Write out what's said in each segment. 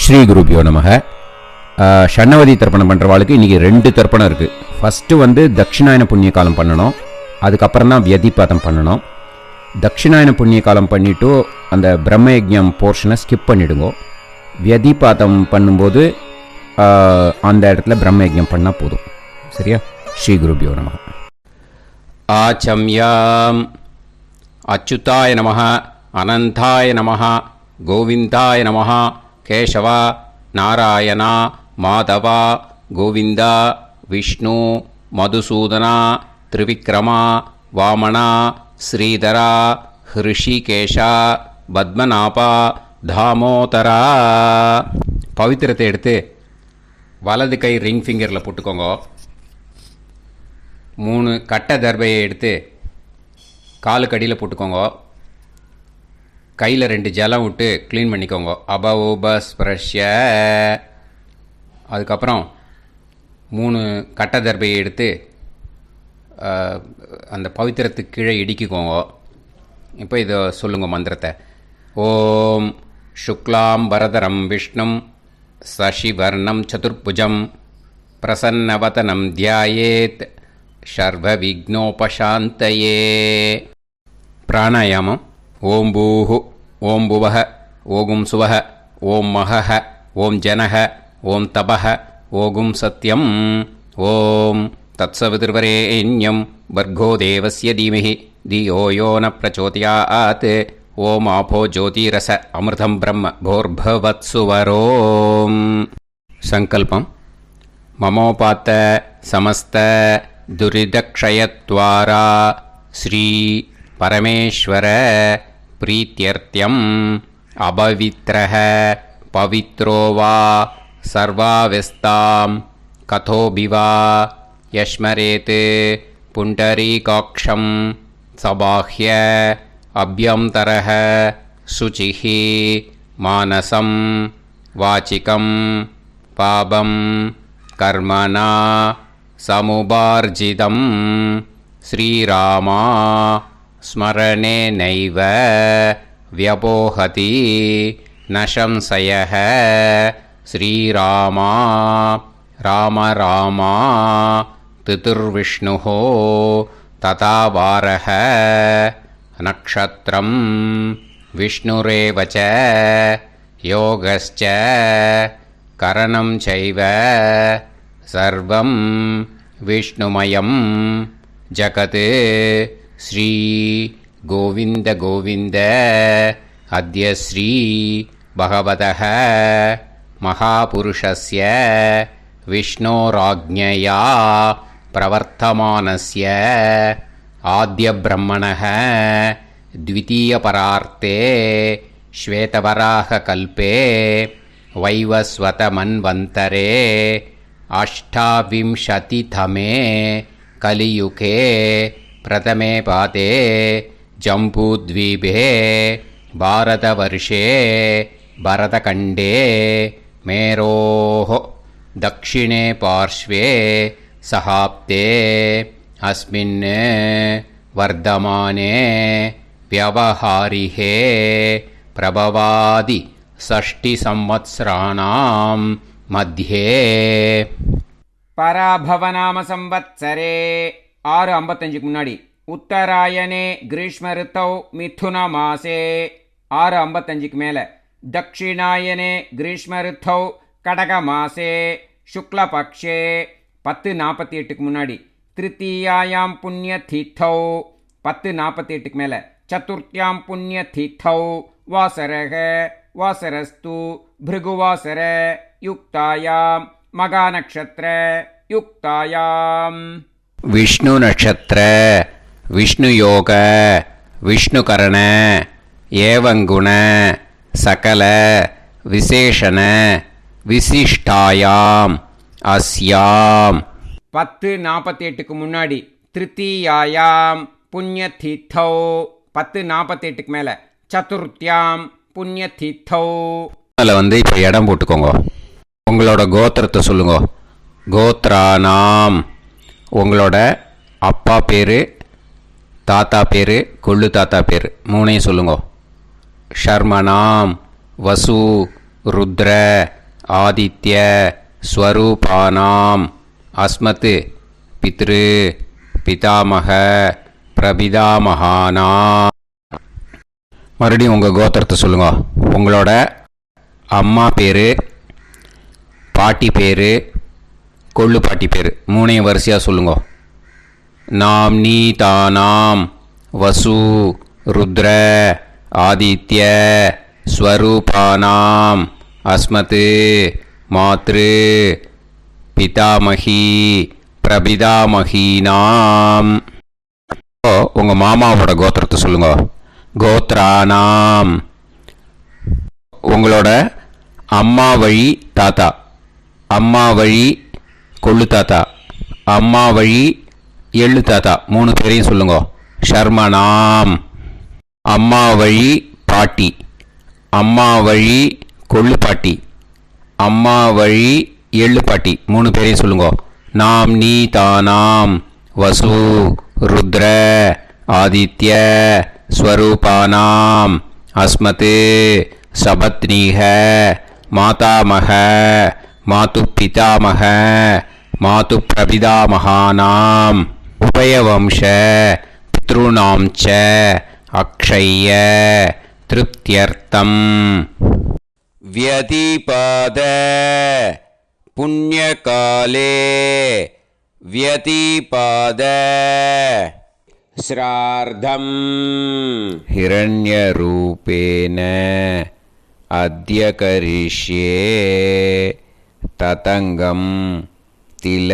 ஸ்ரீ குருபியோ நமக. ஷண்ணவதி தர்ப்பணம் பண்ணுறவாளுக்கு இன்றைக்கி 2 தர்ப்பணம் இருக்குது. ஃபஸ்ட்டு தட்சிணாயன புண்ணிய காலம் பண்ணணும், அதுக்கப்புறம் தான் வியதிபாதம் பண்ணணும். தட்சிணாயன புண்ணிய காலம் பண்ணிவிட்டு அந்த பிரம்மயஜ்ஞம் போர்ஷனை ஸ்கிப் பண்ணிவிடுங்க. வியதிபாதம் பண்ணும்போது அந்த இடத்துல பிரம்மயஜ்ஞம் பண்ணால் போதும். சரியா? ஸ்ரீ குருபியோ நமக. ஆச்சம்யாம் அச்சுதாய நமஹ, அனந்தாய நமஹ, கோவிந்தாய நமஹ, கேசவா, நாராயணா, மாதவா, கோவிந்தா, விஷ்ணு, மதுசூதனா, திரிவிக்ரமா, வாமனா, ஸ்ரீதரா, ஹிருஷிகேஷா, பத்மநாபா, தாமோதரா. பவித்திரத்தை எடுத்து வலது கை ரிங் ஃபிங்கரில் போட்டுக்கோங்க. 3 கட்டை தர்பையை எடுத்து காலுக்கடியில் போட்டுக்கோங்க. கையில் 2 ஜலம் விட்டு க்ளீன் பண்ணிக்கோங்க. அபவோபஸ்பிரஷ்ய. அதுக்கப்புறம் 3 கட்டை தர்பையை எடுத்து அந்த பவித்திரத்துக்கு கீழே இடிக்கிக்கோங்க. இப்போ இதை சொல்லுங்க மந்திரத்தை. ஓம் சுக்லாம் வரதரம் விஷ்ணும் சசிவர்ணம் சதுர்புஜம் பிரசன்னவதனம் தியாயேத் சர்வ விக்னோபசாந்தயே. பிராணாயாமம். ஓம் பூஹு, ஓம் புவஹ, ஓகும் சுவஹ, ஓம் மஹஹ, ஓம் ஜனஹ, ஓம் தபஹ, ஓகும் சத்யம். ஓம் தத்சவிதுர்வரேண்யம் வர்கோ தேவஸ்ய தீமஹி தியோ யோ ந பிரச்சோதயாத். ஓம் ஆபோ ஜோதிரச அமிர்தம் பிரம்ம போர்பவத்சுவரோம். சங்கல்பம். மமோபாத்த சமஸ்த துரிதக்ஷயத்வாரா ஸ்ரீ பரமேஸ்வர பிரீத்யர்த்தியம் அபவித்ரஹ பவித்ரோ வா சர்வாவஸ்தாம் கதோபிவா யஸ்மரேத் புண்டரீகாக்ஷம் சபாஹ்ய அப்யந்தரஹ சுசிஹி மானசம் வாச்சிகம் பாபம் கர்மணா சமுபார்ஜிதம் ஸ்ரீராமா ஸ்மரணேனைவ வ்யபோஹதி நசம்சயஹ. ஸ்ரீராமா ராம ராமா திதிர்விஷ்ணுஹோ ததா வாரஹ. நக்ஷத்ரம் விஷ்ணுரேவச யோகஸ்ச கரணம் சைவ சர்வம் விஷ்ணுமயம் ஜகத். ஸ்ரீ கோவிந்த கோவிந்த. அத்ய ஸ்ரீ பகவதः மகாபுருஷஸ்ய விஷ்ணோராஜ்ஞயா பிரவர்த்தமானஸ்ய ஆத்ய பிரம்மணः த்விதீயபரார்த்தே ஸ்வேதவராக கல்பே வைவஸ்வத மன்வந்தரே அஷ்டாவிம்சதிதமே கலியுகே பிரதமே பாதே ஜம்பூத்வீபே பாரதவர்ஷே பரதகண்டே மேரோः தக்ஷிணே பார்ஷ்வே சஹாப்தே அஸ்மின் வர்தமானே வியவஹாரிஹே பிரபவாதி ஷஷ்டி சம்வத்சராணாம் மத்தியே. பராபவநாம சம்வத்சரே 6:55 முன்னாடி உத்தராயணே கிரீஷ்ம ரித்தௌ மிதுன மாசே 6:55 மேலே தட்சிணாயனே கிரீஷ்ம ரித்தௌ கடக மாசே சுக்லபக்ஷே 10:48 முன்னாடி திருத்தீயாயாம் புண்ணிய தீர்த்தௌ 10:48 மேலே சதுர்த்தியாம் புண்ணிய தீர்த்தௌ வாசரக வாசரஸ்து பிருகுவாசர யுக்தாயாம் மகாநக்ஷத்ர யுக்தாயாம். விஷ்ணு நட்சத்திர விஷ்ணு யோக விஷ்ணுகரண ஏவங்குண சகல விசேஷண விசிஷ்டாயாம் அஸ்யாம். 10:48 முன்னாடி திருத்தீயாயாம் புண்ணிய தீர்த்தௌ 10:48 மேலே சதுர்த்தியாம் புண்ணிய தீர்த்தௌ. அதில் இப்போ இடம் போட்டுக்கோங்க. உங்களோட கோத்திரத்தை சொல்லுங்க. கோத்ரானாம். உங்களோட அப்பா பேர், தாத்தா பேர், கொள்ளு தாத்தா பேர் 3ஐயும் சொல்லுங்க. ஷர்மனாம் வசு ருத்ர ஆதித்ய ஸ்வரூபானாம் அஸ்மத் பித்ரு பிதாமக பிரபிதாமகானாம். மறுபடியும் உங்கள் கோத்திரத்தை சொல்லுங்க. உங்களோட அம்மா பேர், பாட்டி பேர், கொள்ளு பாட்டி பேர் மூணையும் வரிசையாக சொல்லுங்க. நாம்னி தானாம் வசு ருத்ர ஆதித்ய ஸ்வரூபானாம் அஸ்மத் மாத்ரு பிதாமகி பிரபிதாமகீனாம். உங்கள் மாமாவோட கோத்திரத்தை சொல்லுங்க. கோத்ரானாம். உங்களோட அம்மா வழி தாத்தா, அம்மா வழி கொள்ளு தாத்தா, அம்மா வழி எள்ளு தாத்தா மூணு பேரையும் சொல்லுங்க. ஷர்மனாம். அம்மா வழி பாட்டி, அம்மா வழி கொள்ளு பாட்டி, அம்மா வழி எள்ளு பாட்டி மூணு பேரையும் சொல்லுங்க. நாம்னி தானாம் வசு ருத்ர ஆதித்ய ஸ்வரூபானாம் அஸ்மத் சபத்னீஹ மாதாமக மாது பிதாமக மாது பிரபிதாமகானாம் உபயவம்ச பித்ருணாம் ச அக்ஷய்ய திருப்தியர்த்தம். व्यतिपाद पुण्यकाले व्यतिपाद श्रार्धं हिरण्यरूपेण अद्य करिष्ये ततङ्गं तिल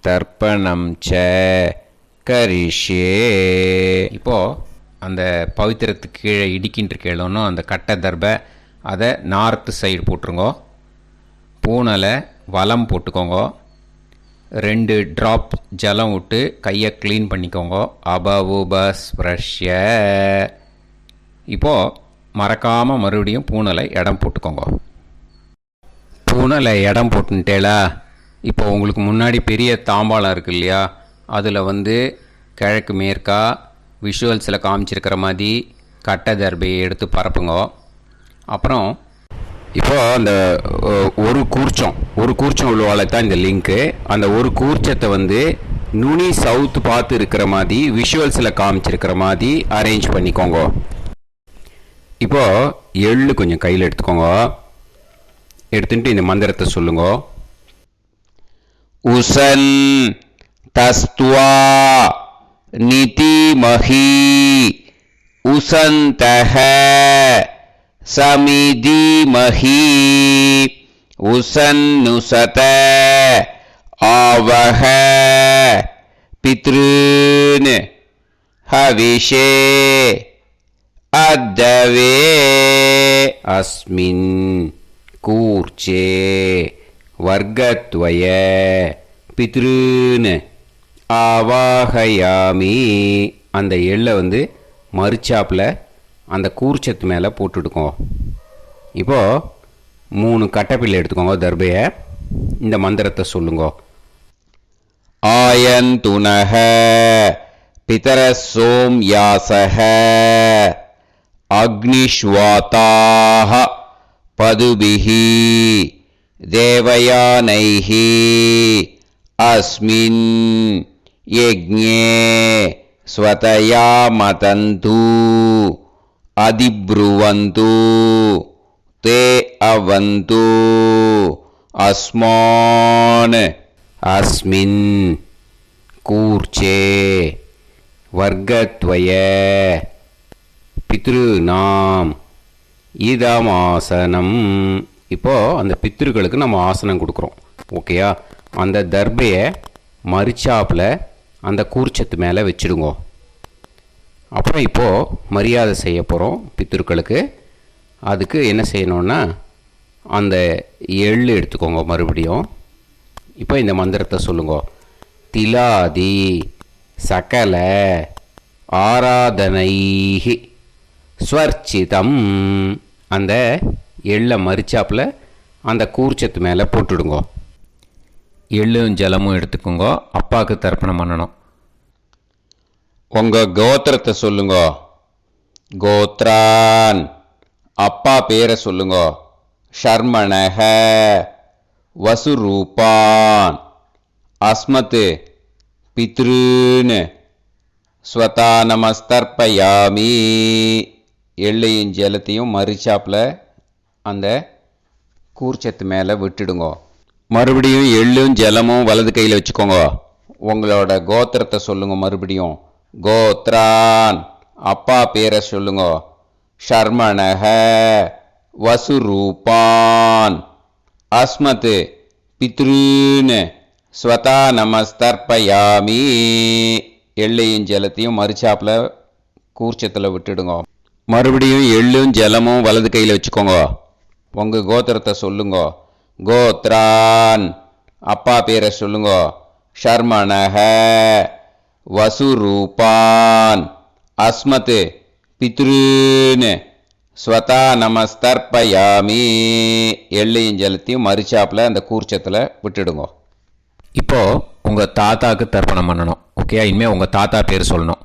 தர்ப்பணம் ச கரிஷ்யே. இப்போது அந்த பவித்திரத்துக்கு கீழே இடிக்கின்ற கேளோன்னு அந்த கட்டை தர்பை அதை நார்த்து சைடு போட்டுருங்கோ. பூனலை வலம் போட்டுக்கோங்க. 2 ட்ராப் ஜலம் விட்டு கையை க்ளீன் பண்ணிக்கோங்க. அபவுபஸ்ப்ரஷ்ய. இப்போது மறக்காமல் மறுபடியும் பூனலை இடம் போட்டுக்கோங்க. பூனலை இடம் போட்டுட்டேலா. இப்போ உங்களுக்கு முன்னாடி பெரிய தாம்பாளம் இருக்குது இல்லையா, அதில் கிழக்கு மேற்கா விஷுவல்ஸில் காமிச்சிருக்கிற மாதிரி கட்டை தர்பையை எடுத்து பரப்புங்க. அப்புறம் இப்போது அந்த ஒரு கூர்ச்சம் உள்ளவாளை தான் இந்த லிங்க்கு. அந்த ஒரு கூர்ச்சத்தை நுனி சவுத்து பார்த்து இருக்கிற மாதிரி விஷுவல்ஸில் காமிச்சிருக்கிற மாதிரி அரேஞ்ச் பண்ணிக்கோங்க. இப்போது எள்ளு கொஞ்சம் கையில் எடுத்துக்கோங்க. எடுத்துட்டு இந்த மந்திரத்தை சொல்லுங்க. உசன் தஸ்துவா நிதிமஹி உசந்தஹ சமிதிமஹி உசன்னுசத ஆவஹ பித்ருன் ஹவிஷே அத்தவே அஸ்மின் கூர்ச்சே வர்க்கத்வய பித்ருன் ஆவாஹயாமி. அந்த எள்ளை மறுச்சாப்பில் அந்த கூர்ச்சத்து மேலே போட்டுடுக்கோங்க. இப்போது 3 கட்டைப்பிள்ளை எடுத்துக்கோங்க. தர்பையை இந்த மந்திரத்தை சொல்லுங்க. ஆயந்துனஹ பிதர சோம்யாசஹ அக்னிஷ்வாதாஹ பதுபிஹி தேவயானைஹி அஸ்மின் யஜ்ஞே ஸ்வதயா மதந்து அதிப்ருவந்து தே அவது அஸ்மான் அஸ்மின் கூர்ச்சே வர்க்கத்வய பித்ருநாம் இதமாசனம். இப்போது அந்த பித்ருக்களுக்கு நம்ம ஆசனம் கொடுக்குறோம். ஓகேயா? அந்த தர்பையை மறுச்சாப்பில் அந்த கூர்ச்சத்து மேலே வச்சுடுங்க. அப்புறம் இப்போது மரியாதை செய்ய போகிறோம் பித்ருக்களுக்கு. அதுக்கு என்ன செய்யணுன்னா அந்த எள்ளு எடுத்துக்கோங்க. மறுபடியும் இப்போ இந்த மந்திரத்தை சொல்லுங்க. திலாதி சகல ஆராதனைஹி ஸ்வர்ச்சிதம். அந்த எள்ளை மரிச்சாப்பில் அந்த கூர்ச்சத்து மேலே போட்டுடுங்க. எள்ளும் ஜலமும் எடுத்துக்கோங்க. அப்பாவுக்கு தர்ப்பணம் பண்ணணும். உங்கள் கோத்திரத்தை சொல்லுங்க. கோத்ரான். அப்பா பேரை சொல்லுங்க. ஷர்மணஹ வசுரூபான் அஸ்மத் பித்ருன் ஸ்வதா நமஸ்தர்ப்பயாமி. எள்ளையும் ஜலத்தையும் மறிச்சாப்பில் அந்த கூர்ச்சத்து மேலே விட்டுடுங்க. மறுபடியும் எள்ளும் ஜலமும் வலது கையில் வச்சுக்கோங்க. உங்களோட கோத்திரத்தை சொல்லுங்க. மறுபடியும் கோத்ரான் அப்பா பேரை சொல்லுங்க. ஷர்மணஹ வசுரூபான் அஸ்மத் பித்ருன் ஸ்வதா நமஸ்தர்ப்பயாமி. எள்ளையும் ஜலத்தையும் மறிச்சாப்பில் கூர்ச்சத்தில் விட்டுடுங்க. மறுபடியும் எள்ளும் ஜலமும் வலது கையில் வச்சுக்கோங்க. உங்கள் கோத்திரத்தை சொல்லுங்க. கோத்ரான் அப்பா பேரை சொல்லுங்க. ஷர்மணஹ வசுரூபான் அஸ்மத் பித்ருன் ஸ்வதா நமஸ்தர்ப்பயாமி. எள்ளையும் ஜலத்தையும் மறிச்சாப்பில் அந்த கூர்ச்சத்தில் விட்டுடுங்க. இப்போது உங்கள் தாத்தாவுக்கு தர்ப்பணம் பண்ணணும். ஓகே, இனிமேல் உங்கள் தாத்தா பேர் சொல்லணும்.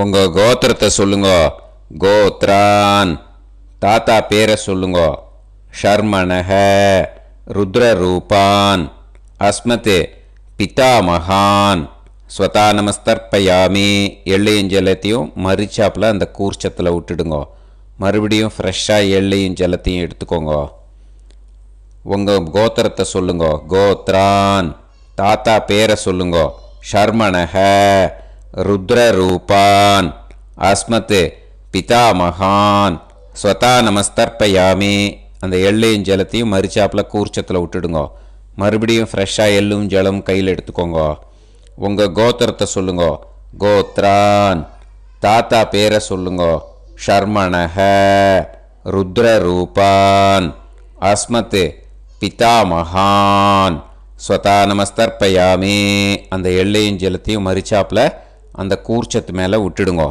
உங்கள் கோத்திரத்தை சொல்லுங்க. கோத்ரான் தாத்தா பேரை சொல்லுங்க. ஷர்மணஹ ருத்ரரூபான் அஸ்மத் பிதாமகான் ஸ்வதா நமஸ்தர்ப்பயாமி. எள்ளையும் ஜலத்தையும் மறிச்சாப்பில் அந்த கூர்ச்சத்தில் விட்டுடுங்க. மறுபடியும் ஃப்ரெஷ்ஷாக எள்ளையும் ஜலத்தையும் எடுத்துக்கோங்க. உங்கள் கோத்திரத்தை சொல்லுங்க. கோத்ரான் தாத்தா பேரை சொல்லுங்க. ஷர்மணஹ ருத்ரரூபான் அஸ்மத் பிதாமகான் ஸ்வதா நமஸ்தர்ப்பயாமி. அந்த எள்ளையும் ஜலத்தையும் மறிச்சாப்பில் கூர்ச்சத்தில் விட்டுடுங்க. மறுபடியும் ஃப்ரெஷ்ஷாக எள்ளும் ஜலம் கையில் எடுத்துக்கோங்க. உங்கள் கோத்திரத்தை சொல்லுங்க. கோத்ரான் தாத்தா பேரை சொல்லுங்க. ஷர்மணஹ ருத்ரரூபான் அஸ்மத் பிதாமகான் ஸ்வதா நமஸ்தர்ப்பயாமி. அந்த எள்ளையும் ஜலத்தையும் மறிச்சாப்பில் அந்த கூர்ச்சத்து மேலே விட்டுடுங்க.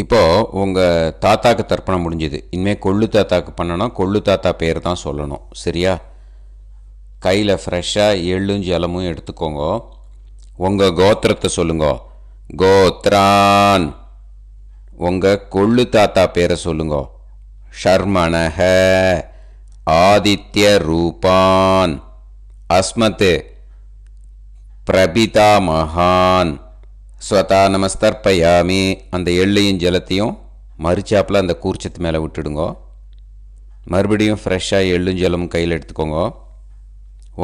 இப்போது உங்கள் தாத்தாக்கு தர்ப்பணம் முடிஞ்சுது. இனிமேல் கொள்ளு தாத்தாக்கு பண்ணணும். கொள்ளு தாத்தா பேர் தான் சொல்லணும். சரியா? கையில் ஃப்ரெஷ்ஷாக எள்ளும் ஜலமும் எடுத்துக்கோங்க. உங்கள் கோத்திரத்தை சொல்லுங்க. கோத்ரான் உங்கள் கொள்ளு தாத்தா பேரை சொல்லுங்க. ஷர்மணஹ ஆதித்ய ரூபான் அஸ்மத் பிரபிதாமகான் ஸ்வதா நமஸ்தர்ப்பயாமி. அந்த எள்ளையும் ஜலத்தையும் மறிச்சாப்பில் அந்த கூர்ச்சத்து மேலே விட்டுடுங்க. மறுபடியும் ஃப்ரெஷ்ஷாக எள்ளும் ஜலமும் கையில் எடுத்துக்கோங்க.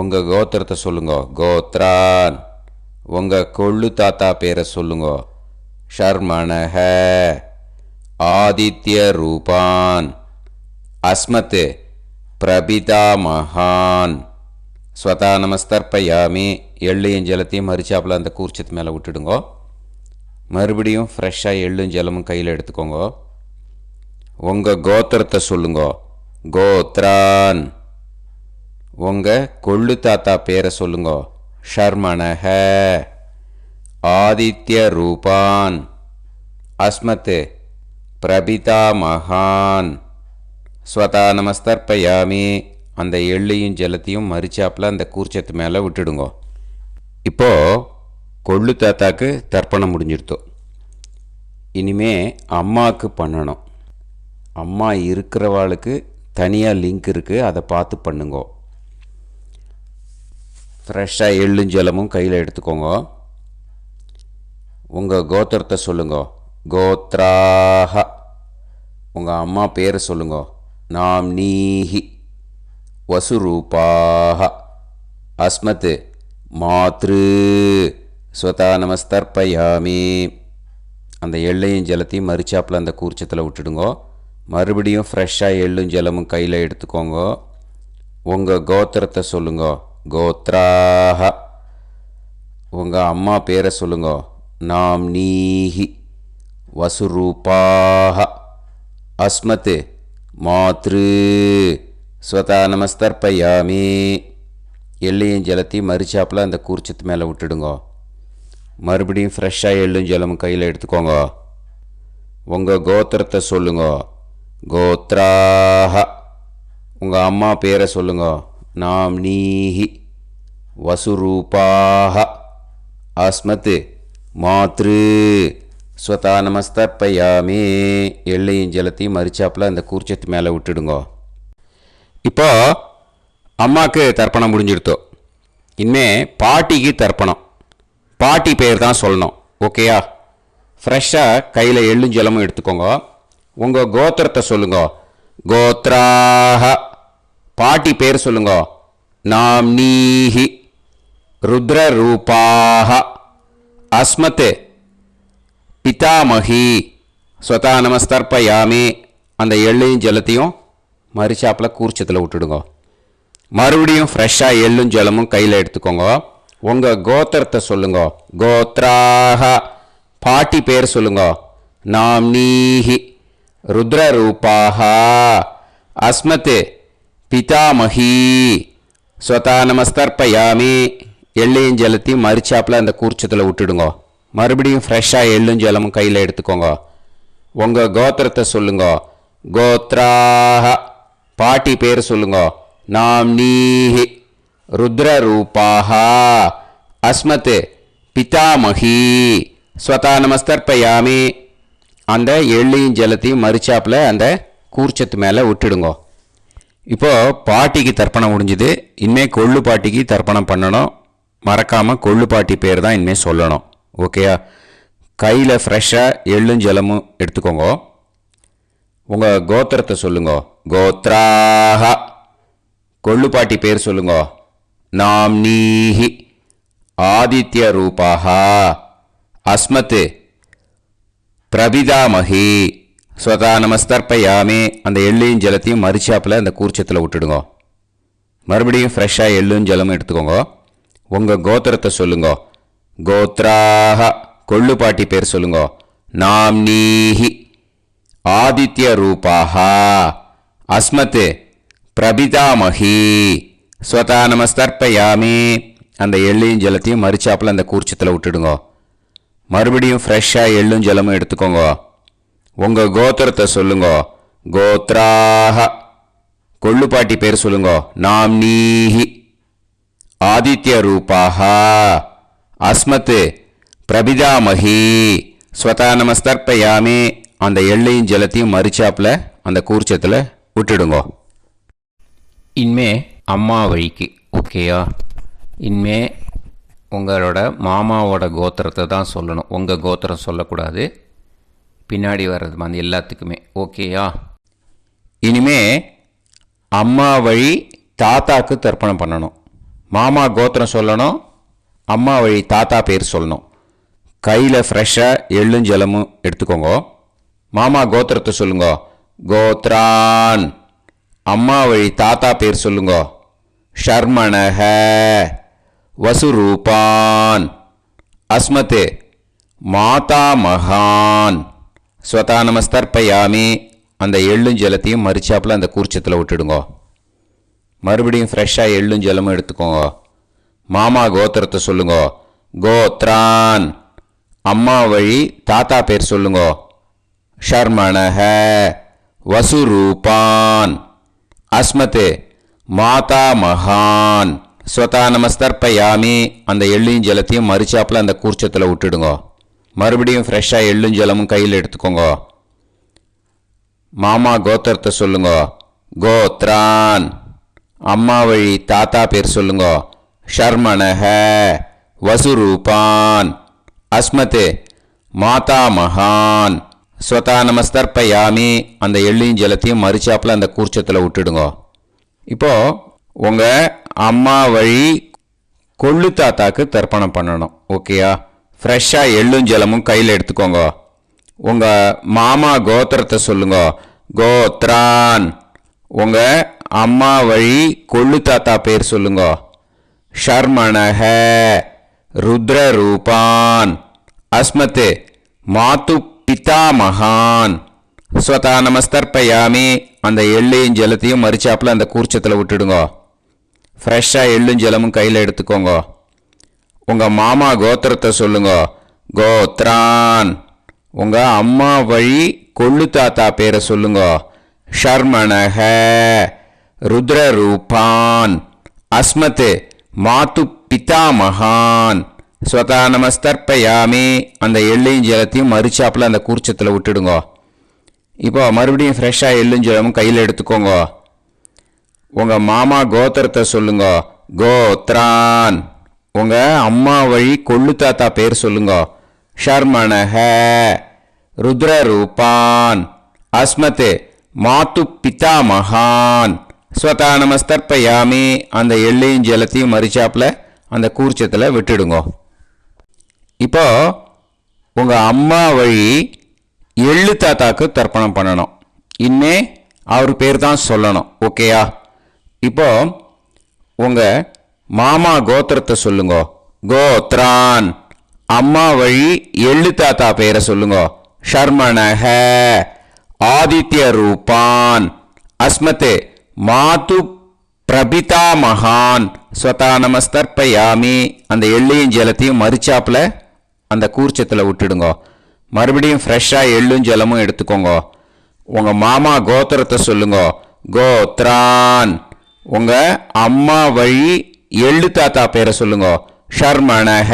உங்கள் கோத்திரத்தை சொல்லுங்க. கோத்ரான் உங்கள் கொள்ளு தாத்தா பேரை சொல்லுங்க. ஷர்மணஹ ஆதித்ய ரூபான் அஸ்மத் பிரபிதாமகான் ஸ்வதா நமஸ்தர்ப்பயாமி. எள்ளையும் ஜலத்தையும் மறிச்சாப்பில் அந்த கூர்ச்சத்து மேலே விட்டுடுங்க. மறுபடியும் ஃப்ரெஷ்ஷாக எள்ளும் ஜலமும் கையில் எடுத்துக்கோங்க. உங்கள் கோத்திரத்தை சொல்லுங்க. கோத்ரான் உங்கள் கொள்ளு தாத்தா பேரை சொல்லுங்க. ஷர்மணஹ ஆதித்ய ரூபான் அஸ்மத் பிரபிதாமகான் ஸ்வதா நமஸ்தர்ப்பயாமி. அந்த எள்ளையும் ஜலத்தையும் மறிச்சாப்பில் அந்த கூர்ச்சத்து மேலே விட்டுடுங்க. இப்போது கொள்ளு தாத்தாக்கு தர்ப்பணம் முடிஞ்சிருத்தோம். இனிமே அம்மாவுக்கு பண்ணணும். அம்மா இருக்கிறவாளுக்கு தனியாக லிங்க் இருக்குது, அதை பார்த்து பண்ணுங்க. ஃப்ரெஷ்ஷாக எள்ளும் ஜலமும் கையில் எடுத்துக்கோங்க. உங்கள் கோத்திரத்தை சொல்லுங்க. கோத்ராஹ உங்கள் அம்மா பேரை சொல்லுங்க. நாம்னீஹி வசுரூபாஹ அஸ்மத் மாத்ரு ஸ்வதா நமஸ்தர்ப்பயாமி. அந்த எள்ளையும் ஜலத்தையும் மறிச்சாப்பில் அந்த கூர்ச்சத்தில் விட்டுடுங்க. மறுபடியும் ஃப்ரெஷ்ஷாக எள்ளும் ஜலமும் கையில் எடுத்துக்கோங்க. உங்கள் கோத்திரத்தை சொல்லுங்க. கோத்ராஹ உங்கள் அம்மா பேரை சொல்லுங்க. நாம்னீஹி வசுரூபாஹ அஸ்மத் மாத்ரு ஸ்வதா நமஸ்தர்ப்பயாமி. எள்ளையும் ஜலத்தையும் மறிச்சாப்பில் அந்த கூர்ச்சத்து மேலே விட்டுடுங்க. மறுபடியும் ஃப்ரெஷ்ஷாக எள்ளும் ஜலமும் கையில் எடுத்துக்கோங்க. உங்கள் கோத்திரத்தை சொல்லுங்க. கோத்ராஹ உங்கள் அம்மா பேரை சொல்லுங்க. நாம்னீஹி வசுரூபாஹ அஸ்மத் மாத்ரு ஸ்வதா நமஸ்தர்ப்பயாமி. எள்ளையும் ஜலத்தையும் மறிச்சாப்பில் அந்த கூர்ச்சத்து மேலே விட்டுடுங்க. இப்போ அம்மாவுக்கு தர்ப்பணம் முடிஞ்சிடுத்தோ. இனிமே பாட்டிக்கு தர்ப்பணம். பாட்டி பேர் தான் சொல்லணும். ஓகேயா? ஃப்ரெஷ்ஷாக கையில் எள்ளும் ஜலமும் எடுத்துக்கோங்க. உங்கள் கோத்திரத்தை சொல்லுங்க. கோத்ராக. பாட்டி பேர் சொல்லுங்க. நாம்னீஹி ருத்ரரூபாக அஸ்மத் பிதாமகி. ஸ்வதா நமஸ்தர்ப்பயாமி. அந்த எள்ளையும் ஜலத்தையும் மறிச்சாப்பில் கூர்ச்சத்தில் விட்டுடுங்க. மறுபடியும் ஃப்ரெஷ்ஷாக எள்ளும் ஜலமும் கையில் எடுத்துக்கோங்க. உங்கள் கோத்திரத்தை சொல்லுங்க. கோத்ராக. பாட்டி பேர் சொல்லுங்க. நாம்னீஹி ருத்ரரூபாக அஸ்மத் பிதாமகி. ஸ்வதா நமஸ்தர்ப்பயாமி. எள்ளையும் ஜலத்தையும் மறிச்சாப்பில் அந்த கூர்ச்சத்தில் விட்டுடுங்க. மறுபடியும் ஃப்ரெஷ்ஷாக எள்ளும் ஜலமும் கையில் எடுத்துக்கோங்க. உங்கள் கோத்திரத்தை சொல்லுங்க. கோத்ராக. பாட்டி பேர் சொல்லுங்க. நாம்னீஹி ருத்ரரூபாக அஸ்மத் பிதாமகி. ஸ்வதா நமஸ்தர்ப்பயாமி. அந்த எள்ளையும் ஜலத்தையும் மறிச்சாப்பில் அந்த கூர்ச்சத்து மேலே விட்டுடுங்க. இப்போது பாட்டிக்கு தர்ப்பணம் முடிஞ்சுது. இனிமேல் கொள்ளு பாட்டிக்கு தர்ப்பணம் பண்ணணும். மறக்காமல் கொள்ளு பாட்டி பேர் தான் இனிமேல் சொல்லணும். ஓகேயா? கையில் ஃப்ரெஷ்ஷாக எள்ளும் ஜலமும் எடுத்துக்கோங்க. உங்கள் கோத்திரத்தை சொல்லுங்க. கோத்ராக. கொள்ளு பாட்டி பேர் சொல்லுங்க. நாம்னீஹி ஆதித்ய ரூபாக அஸ்மத் பிரபிதாமகி. ஸ்வதா நமஸ்தர்ப்பயாமி. அந்த எள்ளையும் ஜலத்தையும் மறிச்சாப்பில் அந்த கூர்ச்சத்தில் விட்டுடுங்க. மறுபடியும் ஃப்ரெஷ்ஷாக எள்ளும் ஜலமும் எடுத்துக்கோங்க. உங்கள் கோத்திரத்தை சொல்லுங்க. கோத்ராக. கொள்ளு பாட்டி பேர் சொல்லுங்க. நாம்னீஹி ஆதித்ய ரூபாக அஸ்மத் பிரபிதாமகி. ஸ்வதா நமஸ்தர்ப்பயாமி. அந்த எள்ளையும் ஜலத்தையும் மறிச்சாப்பில் அந்த கூர்ச்சத்தில் விட்டுடுங்க. மறுபடியும் ஃப்ரெஷ்ஷாக எள்ளும் ஜலமும் எடுத்துக்கோங்க. உங்கள் கோத்திரத்தை சொல்லுங்க. கோத்ராக. கொள்ளு பாட்டி பேர் சொல்லுங்க. நாம்னீஹி ஆதித்ய ரூபாக அஸ்மத் பிரபிதாமகி. ஸ்வதா நமஸ்தர்ப்பயாமி. அந்த எள்ளையும் ஜலத்தையும் மறிச்சாப்பில் அந்த கூர்ச்சத்தில் விட்டுடுங்க. இனிமே அம்மா வழிக்கு. ஓகேயா? இனிமே உங்களோட மாமாவோட கோத்திரத்தை தான் சொல்லணும். உங்கள் கோத்திரம் சொல்லக்கூடாது. பின்னாடி வர்றது வந்து எல்லாத்துக்குமே. ஓகேயா? இனிமே அம்மா வழி தாத்தாக்கு தர்ப்பணம் பண்ணணும். மாமா கோத்திரம் சொல்லணும். அம்மா வழி தாத்தா பேர் சொல்லணும். கையில் ஃப்ரெஷ்ஷாக எள்ளும் ஜலமும் எடுத்துக்கோங்க. மாமா கோத்திரத்தை சொல்லுங்க. கோத்ரான். அம்மா வழி தாத்தா பேர் சொல்லுங்க. ஷர்மணஹ வசுரூபான் அஸ்மத் மாதா மகான். ஸ்வதா நமஸ்தர்ப்பயாமி. அந்த எள்ளும் ஜலத்தையும் மறிச்சாப்பில் அந்த கூர்ச்சத்தில் விட்டுடுங்க. மறுபடியும் ஃப்ரெஷ்ஷாக எள்ளும் ஜலமும் எடுத்துக்கோங்க. மாமா கோத்திரத்தை சொல்லுங்க. கோத்ரான். அம்மா வழி தாத்தா பேர் சொல்லுங்க. ஷர்மணஹ வசுரூபான் அஸ்மத் மாதா மகான். ஸ்வதா நமஸ்தர்ப்பயாமி. அந்த எள்ளையும் ஜலத்தையும் மறிச்சாப்பில் அந்த கூர்ச்சத்தில் விட்டுடுங்க. மறுபடியும் ஃப்ரெஷ்ஷாக எள்ளும் ஜலமும் கையில் எடுத்துக்கோங்க. மாமா கோத்திரத்தை சொல்லுங்க. கோத்ரான். அம்மா வழி தாத்தா பேர் சொல்லுங்க. ஷர்மணஹ வசுரூபான் அஸ்மத் மாதா மகான். ஸ்வதா நமஸ்தர்ப்பயாமி. அந்த எள்ளையும் ஜலத்தையும் மறிச்சாப்பில் அந்த கூர்ச்சத்தில் விட்டுடுங்க. இப்போது உங்கள் அம்மா வழி கொள்ளு தாத்தாக்கு தர்ப்பணம் பண்ணணும். ஓகேயா? ஃப்ரெஷ்ஷாக எள்ளும் ஜலமும் கையில் எடுத்துக்கோங்க. உங்கள் மாமா கோத்திரத்தை சொல்லுங்க. கோத்ரான். உங்கள் அம்மா வழி கொள்ளு தாத்தா பேர் சொல்லுங்க. ஷர்மணஹ ருத்ரரூபான் அஸ்மத் மாது பிதாமகான். ஸ்வதா நமஸ்தர்ப்பயாமி. அந்த எள்ளையும் ஜலத்தையும் மறிச்சாப்பில் அந்த கூர்ச்சத்தில் விட்டுடுங்க. ஃப்ரெஷ்ஷாக எள்ளும் ஜலமும் கையில் எடுத்துக்கோங்க. உங்கள் மாமா கோத்திரத்தை சொல்லுங்க. கோத்ரான். உங்கள் அம்மா வழி கொள்ளு தாத்தா பேரை சொல்லுங்க. ஷர்மணஹ ருத்ரரூபான் அஸ்மத் மாது பிதாமகான். ஸ்வதா நமஸ்தர்ப்பயாமி அந்த எள்ளையும் ஜலத்தையும் மறுச்சாப்பில் அந்த கூர்ச்சத்தில் விட்டுடுங்க. இப்போ மறுபடியும் ஃப்ரெஷ்ஷாக எள்ளும் ஜலமும் கையில் எடுத்துக்கோங்க. உங்கள் மாமா கோத்திரத்தை சொல்லுங்க. கோத்ரான். உங்கள் அம்மா வழி கொள்ளு தாத்தா பேர் சொல்லுங்க. ஷர்மணஹ. ருத்ரரூபான். அஸ்மத் மாத்து பிதா மகான். ஸ்வதா நமஸ்தர்ப்பயாமி அந்த எள்ளையும் ஜலத்தையும் மறுச்சாப்பில் அந்த கூர்ச்சத்தில் விட்டுடுங்க. இப்போ உங்கள் அம்மா வழி எள்ளு தாத்தாக்கு தர்ப்பணம் பண்ணணும். இனிமே அவர் பேர் தான் சொல்லணும். ஓகேயா? இப்போ உங்கள் மாமா கோத்திரத்தை சொல்லுங்க. கோத்ரான். அம்மா வழி எள்ளு தாத்தா பேரை சொல்லுங்க. ஷர்மணஹ. ஆதித்ய ரூபான். அஸ்மத் மாது பிரபிதா மகான். ஸ்வதா நமஸ்தர்ப்பயாமி அந்த எள்ளையும் ஜலத்தையும் மறுச்சாப்பில் அந்த கூர்ச்சத்தில் விட்டுடுங்க. மறுபடியும் ஃப்ரெஷ்ஷாக எள்ளும் ஜலமும் எடுத்துக்கோங்க. உங்கள் மாமா கோத்திரத்தை சொல்லுங்க. கோத்ரான். உங்கள் அம்மா வழி எள்ளு தாத்தா பேரை சொல்லுங்க. ஷர்மணஹ.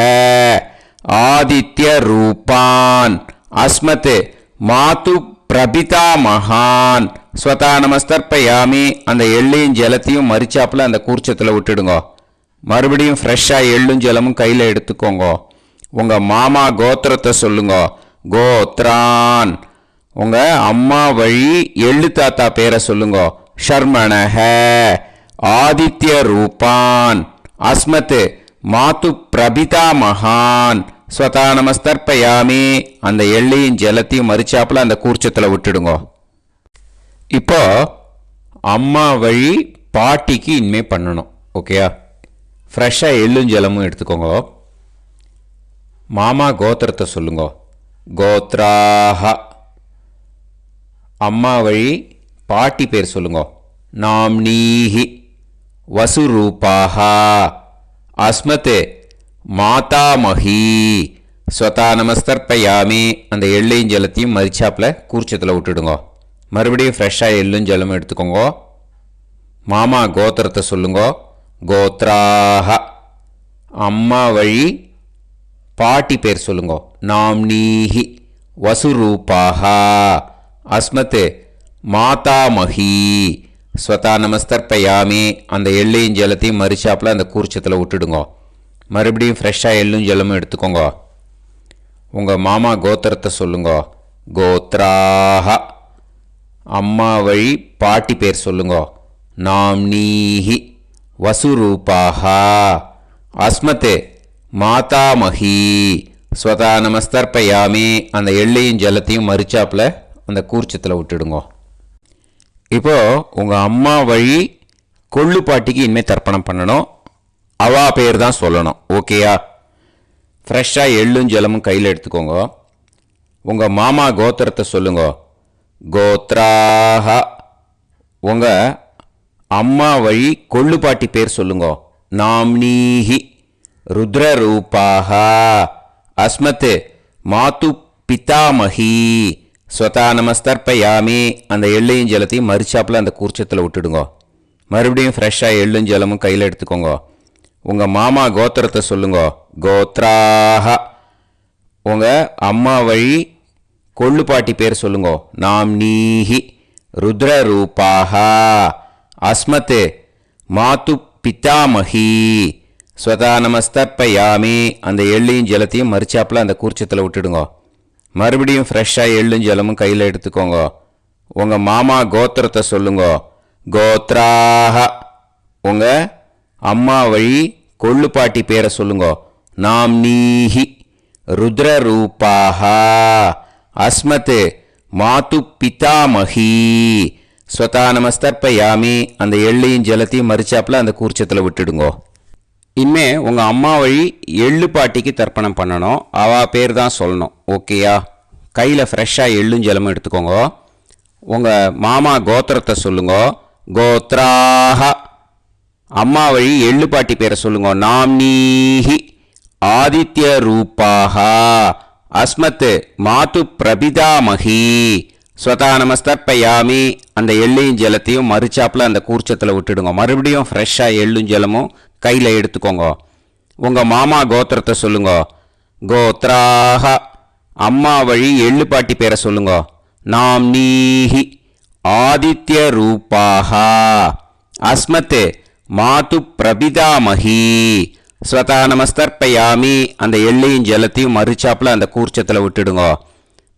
ஆதித்ய ரூபான். அஸ்மத் மாது பிரபிதா மகான். ஸ்வதா நமஸ்தர்ப்பயாமி அந்த எள்ளையும் ஜலத்தையும் மறுச்சாப்பில் அந்த கூர்ச்சத்தில் விட்டுடுங்க. மறுபடியும் ஃப்ரெஷ்ஷாக எள்ளும் ஜலமும் கையில் எடுத்துக்கோங்க. உங்கள் மாமா கோத்திரத்தை சொல்லுங்க. கோத்ரான். உங்கள் அம்மா வழி எள்ளு தாத்தா பேரை சொல்லுங்க. ஷர்மணஹ. ஆதித்ய ரூபான். அஸ்மத் மாத்து பிரபிதா மகான். ஸ்வதா நமஸ்தர்ப்பயாமி அந்த எள்ளையும் ஜலத்தையும் மறுச்சாப்பில் அந்த கூர்ச்சத்தில் விட்டுடுங்க. இப்போ அம்மா வழி பாட்டிக்கு இனிமே பண்ணணும். ஓகேயா? ஃப்ரெஷ்ஷாக எள்ளும் ஜலமும் எடுத்துக்கோங்க. மாமா கோத்திரத்தை சொல்லுங்க. கோத்ராஹ. அம்மா வழி பாட்டி பேர் சொல்லுங்க. நாம்னீஹி. வசுரூபாஹ. அஸ்மத் மாதாமஹி. ஸ்வதா நமஸ்தர்ப்பயாமி அந்த எள்ளையும் ஜலத்தையும் மரிச்சாப்பில் கூர்ச்சத்தில் விட்டுடுங்க. மறுபடியும் ஃப்ரெஷ்ஷாக எள்ளும் ஜலமும் எடுத்துக்கோங்க. மாமா கோத்திரத்தை சொல்லுங்க. கோத்ராஹ. அம்மா வழி பாட்டி பேர் சொல்லுங்க. நாம்னீஹி. வசுரூபாஹ. அஸ்மத் மாதாமஹி. ஸ்வதா நமஸ்தர்ப்பயாமி அந்த எள்ளையும் ஜலத்தையும் மறுச்சாப்பில் அந்த கூர்ச்சத்தில் விட்டுடுங்க. மறுபடியும் ஃப்ரெஷ்ஷாக எள்ளும் ஜலமும் எடுத்துக்கோங்க. உங்கள் மாமா கோத்திரத்தை சொல்லுங்க. கோத்ராஹ. அம்மா வழி பாட்டி பேர் சொல்லுங்க. நாம்னீஹி. வசுரூபாஹ. அஸ்மத் மாதாமஹி. ஸ்வதா நமஸ்தர்ப்பயாமி அந்த எள்ளையும் ஜலத்தையும் மறுச்சாப்பில் அந்த கூர்ச்சத்தில் விட்டுடுங்க. இப்போது உங்கள் அம்மா வழி கொள்ளு பாட்டிக்கு இனிமேல் தர்ப்பணம் பண்ணணும். அவா பேர் தான் சொல்லணும். ஓகேயா? ஃப்ரெஷ்ஷாக எள்ளும் ஜலமும் கையில் எடுத்துக்கோங்க. உங்கள் மாமா கோத்திரத்தை சொல்லுங்க. கோத்ராஹ. உங்கள் அம்மா வழி கொள்ளு பாட்டி பேர் சொல்லுங்க. நாம்னீஹி. ருத்ரரூபாஹ. அஸ்மத் மாத்து பிதாமஹி. ஸ்வதா நமஸ்தர்ப்பயாமி அந்த எள்ளையும் ஜலத்தையும் மறுச்சாப்பில் அந்த கூர்ச்சத்தில் விட்டுடுங்க. மறுபடியும் ஃப்ரெஷ்ஷாக எள்ளும் ஜலமும் கையில் எடுத்துக்கோங்க. உங்கள் மாமா கோத்திரத்தை சொல்லுங்க. கோத்ராஹ. உங்கள் அம்மா வழி கொள்ளு பாட்டி பேர் சொல்லுங்க. நாம்னீஹி. ருத்ரரூபாஹ. அஸ்மத் மாத்து பிதாமஹி. ஸ்வதா நமஸ்தர்ப்பயாமி அந்த எள்ளையும் ஜலத்தையும் மறுச்சாப்பில் அந்த கூர்ச்சத்தில் விட்டுடுங்க. மறுபடியும் ஃப்ரெஷ்ஷாக எள்ளும் ஜலமும் கையில் எடுத்துக்கோங்க. உங்கள் மாமா கோத்திரத்தை சொல்லுங்க. கோத்ராஹ. உங்கள் அம்மா வழி கொள்ளு பாட்டி பேரை சொல்லுங்க. நாம்னீஹி. ருத்ரரூபாஹ. அஸ்மத் மாத்து பிதாமஹி. ஸ்வதா நமஸ்தர்ப்பயாமி அந்த எள்ளையும் ஜலத்தையும் மறுச்சாப்பில் அந்த கூர்ச்சத்தில் விட்டுடுங்க. இனிமே உங்கள் அம்மா வழி எள்ளு பாட்டிக்கு தர்ப்பணம் பண்ணணும். அவா பேர் தான் சொல்லணும். ஓகேயா? கையில் ஃப்ரெஷ்ஷாக எள்ளும் ஜலமும் எடுத்துக்கோங்க. உங்கள் மாமா கோத்திரத்தை சொல்லுங்க. கோத்ராஹ. அம்மா வழி எள்ளு பாட்டி பேரை சொல்லுங்க. நாம்னீஹி. ஆதித்ய ரூபாஹ. அஸ்மத் மாத்து பிரபிதாமஹி. ஸ்வதா நமஸ்தர்ப்பயாமி அந்த எள்ளையும் ஜலத்தையும் மறுச்சாப்பில் அந்த கூர்ச்சத்தில் விட்டுடுங்க. மறுபடியும் ஃப்ரெஷ்ஷாக எள்ளும் ஜலமும் கையில் எடுத்துக்கோங்க. உங்கள் மாமா கோத்திரத்தை சொல்லுங்க. கோத்ராக. அம்மா வழி எள்ளு பாட்டி பேரை சொல்லுங்க. நாம் நீஹி ஆதித்ய ரூபாக. அஸ்மத் மாது பிரபிதாமகி ஸ்வதா நமஸ்தர்ப்பயாமி. அந்த எள்ளையும் ஜலத்தையும் மறுச்சாப்பில் அந்த கூர்ச்சத்தில் விட்டுடுங்க.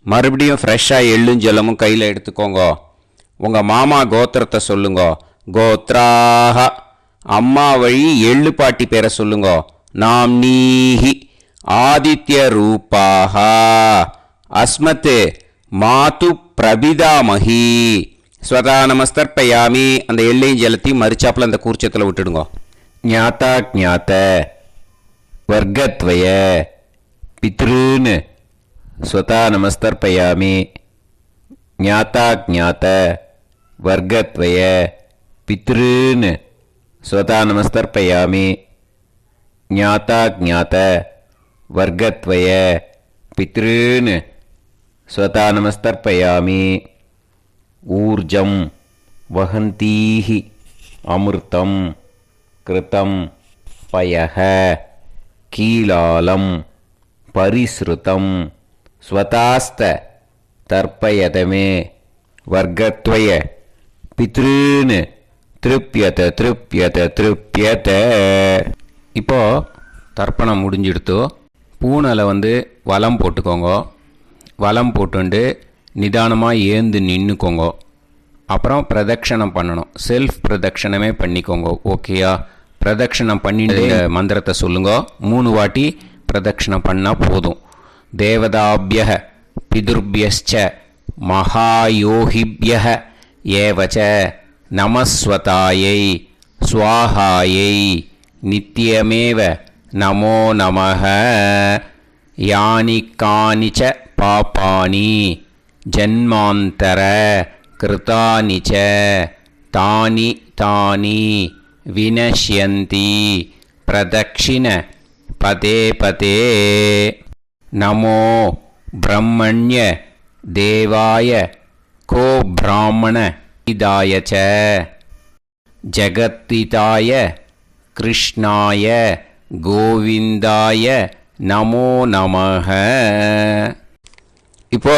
மறுபடியும் ஃப்ரெஷ்ஷாக எள்ளும் ஜலமும் கையில் எடுத்துக்கோங்க. உங்கள் மாமா கோத்திரத்தை சொல்லுங்க. கோத்ராக. அம்மா வழி எள்ளு பாட்டி பேரை சொல்லுங்க. நாம் நீஹி ஆதித்ய ரூபாக. அஸ்மத் மாது பிரபிதாமகி ஸ்வதா நமஸ்தர்ப்பயாமி. அந்த எள்ளையும் ஜலத்தையும் மறுச்சாப்பில் அந்த கூர்ச்சத்தில் விட்டுடுங்க. ஞாத்தா ஜாத்த வர்க்கத்வய பித்ருன்னு ஸ்வதா நமஸ்தர்ப்பயாமி. ஞாத்தா ஜாத்த வர்க்கத்வய பித்ருன்னு ஸ்வதா நமஸ்தர்ப்பயாமி. ஞாத்தா ஜாத்த வர்க்கத்வய பித்ருன்னு ஸ்வதா நமஸ்தர்ப்பயாமி. ஊர்ஜம் வஹந்தீஹி அமிர்தம் கிருதம் பயஹ கீலாலம் பரிஸ்ருதம் ஸ்வதாஸ்த தர்ப்பயதமே வர்க்கத்வய பித்ருன்னு திருப்யத திருப்யத திருப்யத. இப்போ தர்ப்பணம் முடிஞ்சிடுத்தோ. பூனலை வலம் போட்டுக்கோங்க. வலம் போட்டுண்டு நிதானமாக ஏந்து நின்றுக்கோங்க. அப்புறம் பிரதட்சணம் பண்ணணும். செல்ஃப் பிரதட்சணமே பண்ணிக்கோங்க. ஓகேயா? பிரதட்சணம் பண்ணிட்டு மந்திரத்தை சொல்லுங்க. 3 வாட்டி பிரதட்சணம் பண்ணால் போதும். தேவதாபிய பிதுர்பியச்ச மகாயோகிபிய ஏவச்ச நமஸ்வதாயை ஸ்வாஹாயை நித்யமேவ நமோ நமஹ. யானி கானிச்ச பாபானி ஜன்மாந்தர கிருதானி ச தானி தானி வினஷ்யந்தி பிரதக்ஷிண பதே பதே. நமோ பிரம்மண்ய தேவாய கோ பிராமண இதாய ச ஜகத்திதாய கிருஷ்ணாய கோவிந்தாய நமோ நமஹ. இப்போ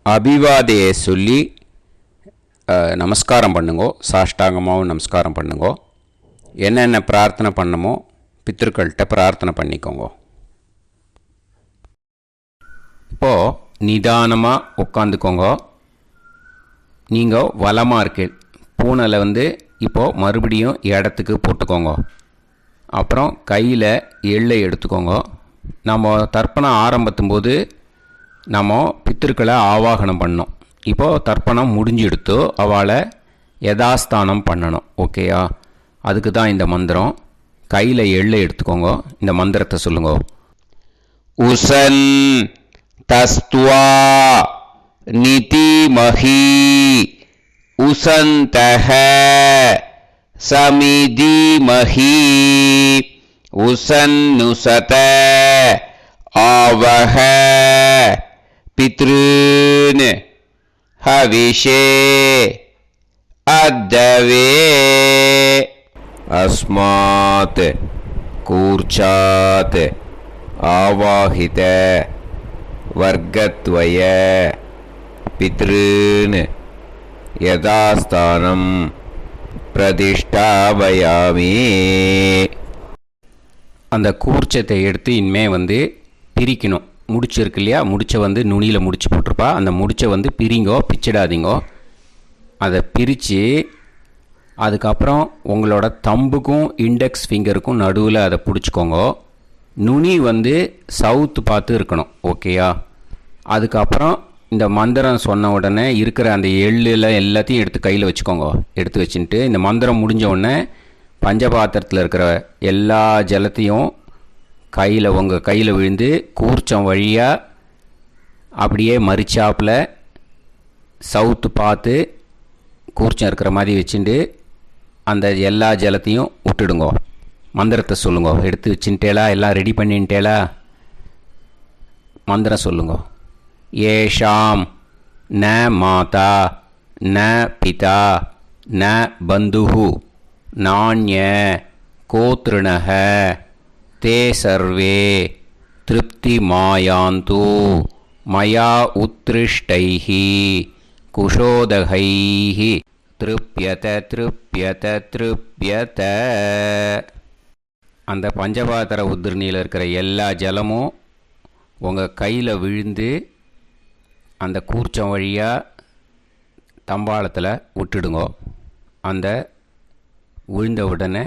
அபிவாதையை சொல்லி நமஸ்காரம் பண்ணுங்கோ. சாஷ்டாங்கமாகவும் நமஸ்காரம் பண்ணுங்கோ. என்னென்ன பிரார்த்தனை பண்ணமோ பித்ருக்கள்கிட்ட பிரார்த்தனை பண்ணிக்கோங்க. இப்போது நிதானமாக உட்காந்துக்கோங்க. நீங்கள் வலமாக இருக்கு பூனலை இப்போது மறுபடியும் இடத்துக்கு போட்டுக்கோங்க. அப்புறம் கையில் எள்ளை எடுத்துக்கோங்க. நம்ம தர்ப்பணம் ஆரம்பித்தும் போது நம்ம பித்திருக்களை ஆவாகனம் பண்ணோம். இப்போது தர்ப்பணம் முடிஞ்செடுத்து அவளை யதாஸ்தானம் பண்ணணும். ஓகேயா? அதுக்கு தான் இந்த மந்திரம். கையில் எள்ளை எடுத்துக்கோங்க. இந்த மந்திரத்தை சொல்லுங்க. உசன் தஸ்துவா நிதிமஹி உசந்தஹ சமிதிமஹி உசன்னுசத ஆவஹ பித்ருன் ஹவிஷே அத்தவே. அஸ்மாத் கூர்ச்சாத் ஆவாஹித வர்க்கத்வய பித்ருன் யதாஸ்தானம் பிரதிஷ்டாபயாமி. அந்த கூர்ச்சத்தை எடுத்து இனிமே பிரிக்கணும். முடிச்சு இருக்கு இல்லையா? முடிச்சை நுனியில் முடிச்சு போட்டிருப்பா. அந்த முடிச்சை பிரிங்கோ, பிச்சிடாதீங்கோ. அதை பிரித்து அதுக்கப்புறம் உங்களோட தம்புக்கும் இண்டெக்ஸ் ஃபிங்கருக்கும் நடுவில் அதை பிடிச்சிக்கோங்க. நுனி சவுத்து பார்த்து இருக்கணும். ஓகேயா? அதுக்கப்புறம் இந்த மந்திரம் சொன்ன உடனே இருக்கிற அந்த எள்ளில் எல்லாத்தையும் எடுத்து கையில் வச்சுக்கோங்க. எடுத்து வச்சுட்டு இந்த மந்திரம் முடிஞ்ச உடனே பஞ்சபாத்திரத்தில் இருக்கிற எல்லா ஜலத்தையும் உங்கள் கையில் விழுந்து கூர்ச்சம் வழியாக அப்படியே மறிச்சாப்பில் சவுத்து பார்த்து கூர்ச்சம் இருக்கிற மாதிரி வச்சுட்டு அந்த எல்லா ஜலத்தையும் விட்டுடுங்க. மந்திரத்தை சொல்லுங்க. எடுத்து வச்சுட்டேலா? எல்லாம் ரெடி பண்ணிட்டேலா? மந்திரம் சொல்லுங்க. ஏஷாம் ந மாதா ந பிதா ந பந்துஹு நாண்ய கோத்ருணஹ ते सर्वे तृप्तिमायान्तु मया उत्कृष्टैः कुशोदकैः तृप्यत तृप्यत तृप्यत. அந்த பஞ்சபாத்திர உதிரணியில் இருக்கிற எல்லா ஜலமும் உங்கள் கையில் விழுந்து அந்த கூர்ச்சம் வழியாக தம்பாளத்தில் விட்டுடுங்கோ. அந்த விழுந்த உடனே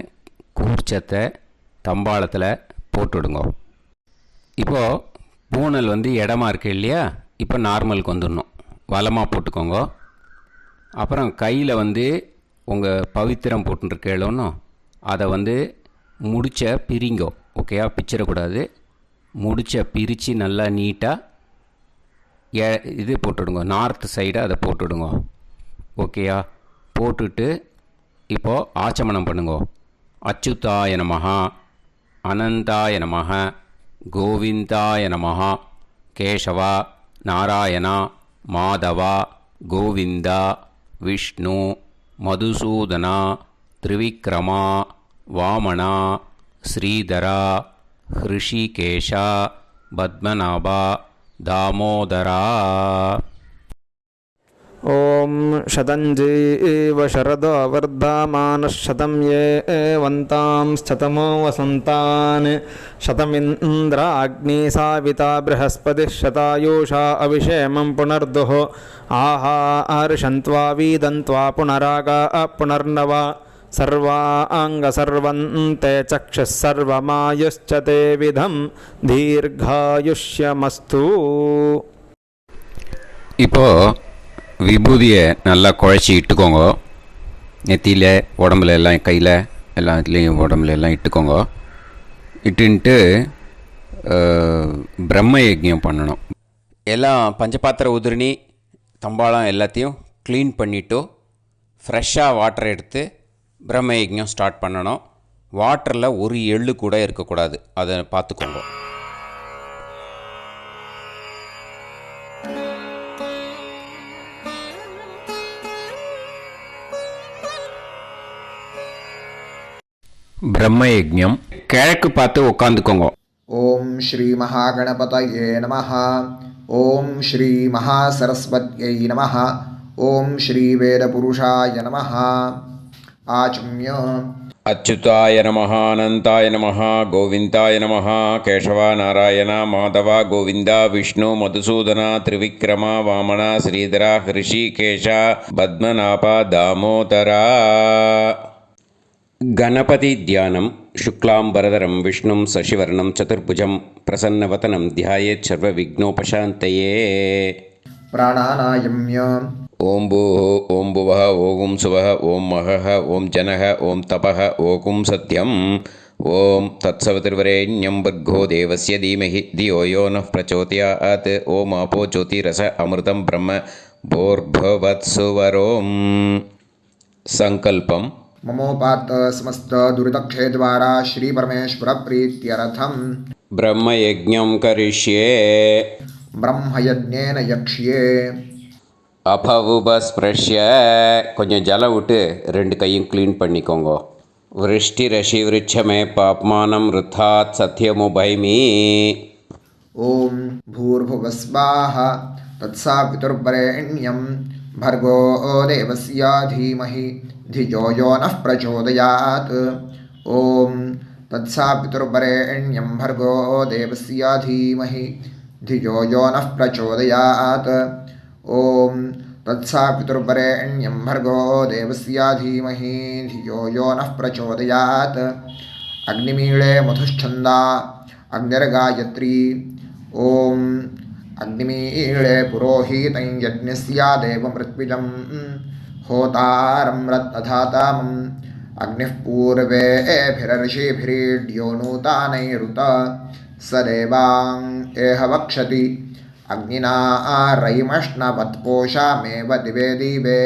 கூர்ச்சத்தை தம்பாளத்தில் போட்டுடுங்கோ. இப்போது பூனல் இடமா இருக்கு இல்லையா, இப்போ நார்மலுக்கு வந்துடணும். வலமாக போட்டுக்கோங்க. அப்புறம் கையில் உங்கள் பவித்திரம் போட்டுருக்கேளோன்னு அதை முடிச்ச பிரிங்கோ. ஓகேயா, பிச்சிடக்கூடாது. முடிச்ச பிரித்து நல்லா நீட்டாக இது போட்டுடுங்க. நார்த் சைடு அதை போட்டுடுங்க. ஓகேயா, போட்டுட்டு இப்போது ஆச்சமனம் பண்ணுங்க. அச்சுதாய நமஹ, அனந்தாய நமஹ, கோவிந்தாய நமஹ, கேசவா, நாராயணா, மாதவா, கோவிந்தா, விஷ்ணு, மதுசூதனா, திரிவிக்ரமா, வாமனா, ஸ்ரீதரா, ஹிருஷிகேஷா, பத்மநாபா, தாமோதரா. ॐ शतञ्जीव शरदो वर्धमानः शतं ये एवन्तां शतमो वसन्तान् शतमिन्द्राग्नी साविता बृहस्पतिः शतायुषा अभिषेमं पुनर्दुः आहार्षन्त्वा वीदन्त्वा पुनरागा पुनर्नव सर्वाङ्गसर्वन्ते चक्षुः सर्वमायुश्च ते विधं दीर्घायुष्यमस्तु. இப்போது விபூதியை நல்லா குழச்சி இட்டுக்கோங்க. நெத்தியில், உடம்புல எல்லாம், கையில் எல்லாத்துலேயும் உடம்புல எல்லாம் இட்டுக்கோங்க. இட்டுன்ட்டு பிரம்ம யஜ்ஞம் பண்ணணும். எல்லாம் பஞ்சபாத்திர உதிரணி தம்பாளம் எல்லாத்தையும் க்ளீன் பண்ணிவிட்டு ஃப்ரெஷ்ஷாக வாட்டர் எடுத்து பிரம்ம யஜ்ஞம் ஸ்டார்ட் பண்ணணும். வாட்டரில் ஒரு எள்ளு கூட இருக்கக்கூடாது, அதை பார்த்துக்கோங்க. பிரம்ம யஜ்ஞம் கிழக்கு பார்த்து உட்காந்துக்கோங்க. ஓம் ஸ்ரீ மகாகணபதயே நமஹ. ஓம் ஸ்ரீ மகாசரஸ்வத்யை நமஹ. ஓம் ஸ்ரீ வேதபுருஷாய நமஹ. ஆச்ம்ய அச்சுதாய நமஹ, அனந்தாய நமஹ, கோவிந்தாய நமஹ, கேசவா, நாராயணா, மாதவா, கோவிந்தா, விஷ்ணு, மதுசூதனா, திரிவிக்ரமா, வாமனா, ஸ்ரீதரா, ஹிருஷிகேஷா, பத்மநாபா, தாமோதரா. गणपति ध्यानं शुक्लांबरधरं विष्णुं शशिवर्णं चतुर्भुजं प्रसन्नवदनं ध्यायेत् सर्वविघ्नोपशान्तये. प्राणानायम्य ओं भूः ओं भुवः ओं सुवः ओं महः ओं जनः ओं तपः ओं सत्यम् ओं तत्सवितुर्वरेण्यं भर्गो देवस्य धीमहि धियो यो नः प्रचोदयात्. ओं आपो ज्योतिरस अमृतं ब्रह्म भूर्भुवत्सुवरों. संकल्पम् ममोपात समस्त दुर्दक्षे द्वारा श्री परमेश्वर प्रीत्यर्थम ब्रह्मयज्ञं करिष्ये. ब्रह्मयज्ञेन यक्ष्ये. அபவுபஸ்பிரஷ்ய கொஞ்சம் ஜலம் விட்டு ரெண்டு கையும் க்ளீன் பண்ணிக்கோங்க. விருஷ்டி ரஷி விருட்சமே பாப்மானம் ருத்தாத் சத்யமுபைமி. ओम भूर्भुवस्वाः तत्सवितुर्वरेण्यं भर्गो देवस्य धीमहि धियो यो नः प्रचोदयात्. ओम तत्सवितुर्वरेण्यं भर्गो देवस्य धीमहि धियो यो नः प्रचोदयात्. ओम तत्सवितुर्वरेण्यं भर्गो देवस्य धीमहि धियो यो नः प्रचोदयात्. अग्निमीळे मधुश्छन्दा अग्निर्गायत्री. ओम अग्निमीळे पुरोहितं यज्ञस्य देवमृत्विजं होतारं रत्नधातामम् अग्निः पूर्वेभिरर्षिभिरीड्यो नूतानैरुत स देवां एह वक्षति. अग्निना रयिमश्नवत्पोषामेव दिवे दिवे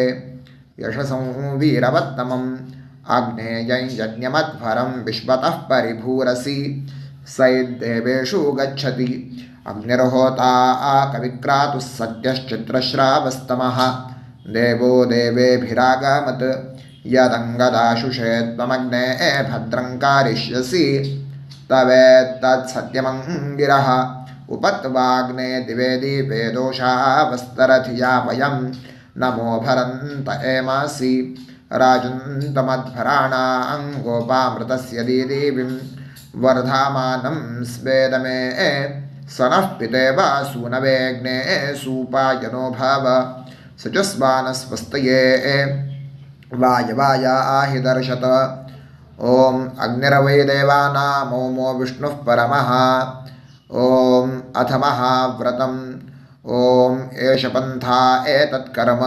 यशसं वीरवत्तमम् आग्नेयं यज्ञमध्वरं विश्वतः परिभूरसि सैद्देवेषु गच्छति. अग्निर्होता कविक्रातुः सद्यश्चित्रश्रावस्तमः देवो देवेभिरागमत्. यदङ्गदाशुषे त्वमग्ने भद्रं कारिष्यसि स्तवेत्तत्सत्यमङ्गिरः उपत्वाग्ने दिवे दीपे दोषावस्तरथिया वयं नमो भरन्त एमासि राजन्तमध्वराणां गोपामृतस्य दीदीविं वर्धामानं स्वेदमे स नः पितेवा सूनवेग्ने सूपायनो भव सचस्वानस्वस्तये वायवायाहि दर्शत ॐ अग्निरवै देवानामोमो विष्णुः परमः ॐ अथ महाव्रतम् ॐ एष पन्था एतत्कर्म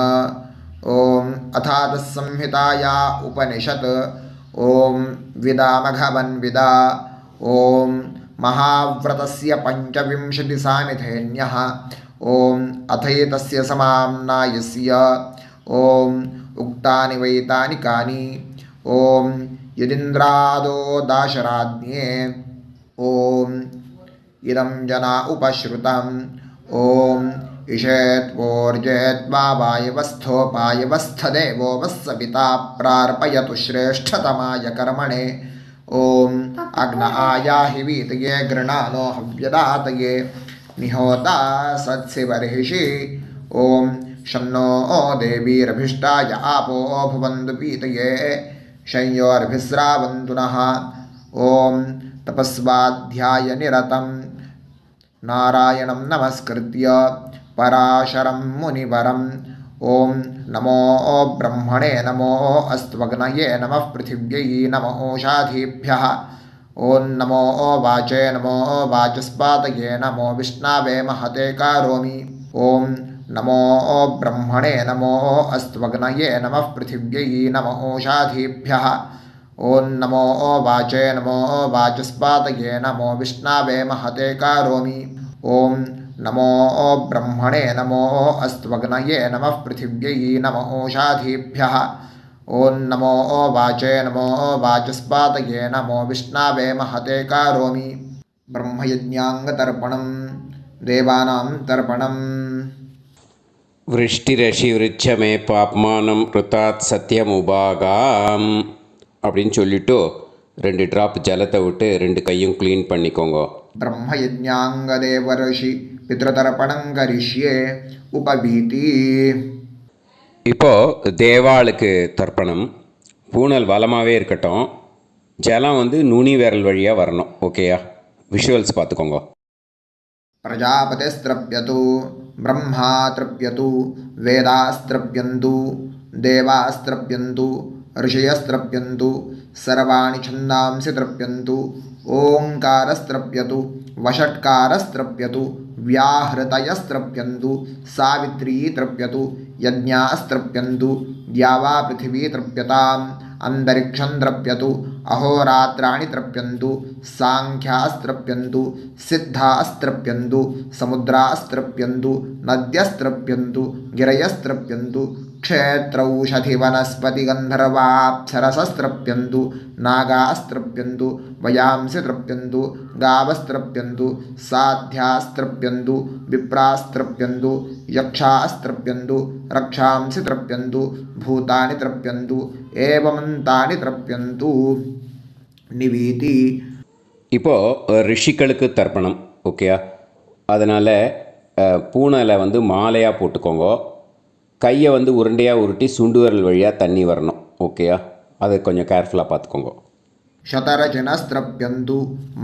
ॐ अथादस्संहिताया उपनिषत् ॐ विदामघवन्विदा ॐ महाव्रतस्य पञ्चविंशतिसामिथेन्यः ॐ अथैतस्य समाम्नायस्य ॐ उक्तानि वैतानि कानि ॐ यदिन्द्रादो दाशराज्ञे ॐ इदं जना उपश्रुतम् ॐ इषेत्वोर्जेत्वा वायवस्थोपायवस्थदेवो वस्सविता प्रार्पयतु श्रेष्ठतमाय कर्मणे ॐ अग्न आयाहि वीतये गृणानो हव्यदातये निहोता सत्सिवर्हिषि ॐ शन्नो देवीरभिष्टाय आपो भुवन्तु पीतये शय्योर्भिस्रावन्तु नः ॐ तपस्वाध्यायनिरतं नारायणं नमस्कृत्य पराशरं मुनिवरं ॐ नमो ब्रह्मणे नमो अस्त्वग्नये नमः पृथिव्यै नमो ओषाधीभ्यः ॐ नमो वाचे नमो वाचस्पातये नमो विष्णवे महते करोमि ॐ नमो ब्रह्मणे नमो अस्त्वग्नये नमः पृथिव्यै नमो ओषाधीभ्यः ॐ नमो वाचे नमो वाचस्पातये नमो विष्णवे महते करोमि ॐ नमो ब्रह्मणे नमो अस्त्वग्नये नमः पृथिव्यै नमो ओषाधीभ्यः ॐ नमो वाचे नमो वाचस्पातये नमो विष्णवे महते करोमि ब्रह्मयज्ञाङ्गतर्पणं देवानां तर्पणम् விருஷ்டிரஷிவிருச்சமே பாப்மானம் ருத்தாத் சத்தியமுபாகாம் அப்படின்னு சொல்லிட்டு 2 ட்ராப் ஜலத்தை விட்டு 2 கையும் க்ளீன் பண்ணிக்கோங்க. ब्रह्मयज्ञाङ्गदेवर्षि पितृतर्पणं करिष्ये उपवीति இப்போது தேவாளுக்கு தர்ப்பணம். பூனல் வலமாகவே இருக்கட்டும். ஜலம் வந்து நுனி விரல் வழியாக வரணும். ஓகேயா? விஷுவல்ஸ் பார்த்துக்கோங்க. प्रजापतिस्त्रप्यतु ब्रह्मा तृप्यतु वेदास्त्रप्यन्तु देवास्त्रप्यन्तु ऋषयस्त्रप्यन्तु सर्वाणि छन्दांसि तृप्यन्तु ओङ्कारस्त्रप्यतु वषट्कारस्त्रप्यतु व्याहृतयस्त्रप्यन्तु सावित्री तृप्यतु यज्ञास्त्रप्यन्तु द्यावा पृथिवी तृप्यताम् अंतरिक्षं तृप्यतु अहोरात्राणि तृप्यन्तु सांख्यास्त्रप्यन्तु सिद्धास्त्रप्यन्तु समुद्रास्त्रप्यन्तु नद्यस्त्रप्यन्तु गिरयस्त्रप्यन्तु क्षेत्रौषधिवनस्पतिगन्धर्वाप्सरसस्त्रप्यन्तु नागास्त्रप्यन्तु वयांसि तृप्यन्तु गावस्त्रप्यन्तु साध्यास्त्रप्यन्तु विप्रास्त्रप्यन्तु यक्षास्त्रप्यन्तु रक्षांसि तृप्यन्तु भूतानि तृप्यन्तु एवमन्तानि तृप्यन्तु निवीति. இப்போது ரிஷிகளுக்கு தர்ப்பணம். ஓகேயா? அதனால் பூனலை வந்து மாலையாக போட்டுக்கோங்க. கையை வந்து உருண்டையாக உருட்டி சுண்டு விரல் வழியாக தண்ணி வரணும். ஓகேயா? அதை கொஞ்சம் கேர்ஃபுல்லாக பார்த்துக்கோங்க. शतरजनस्त्रप्यन्तु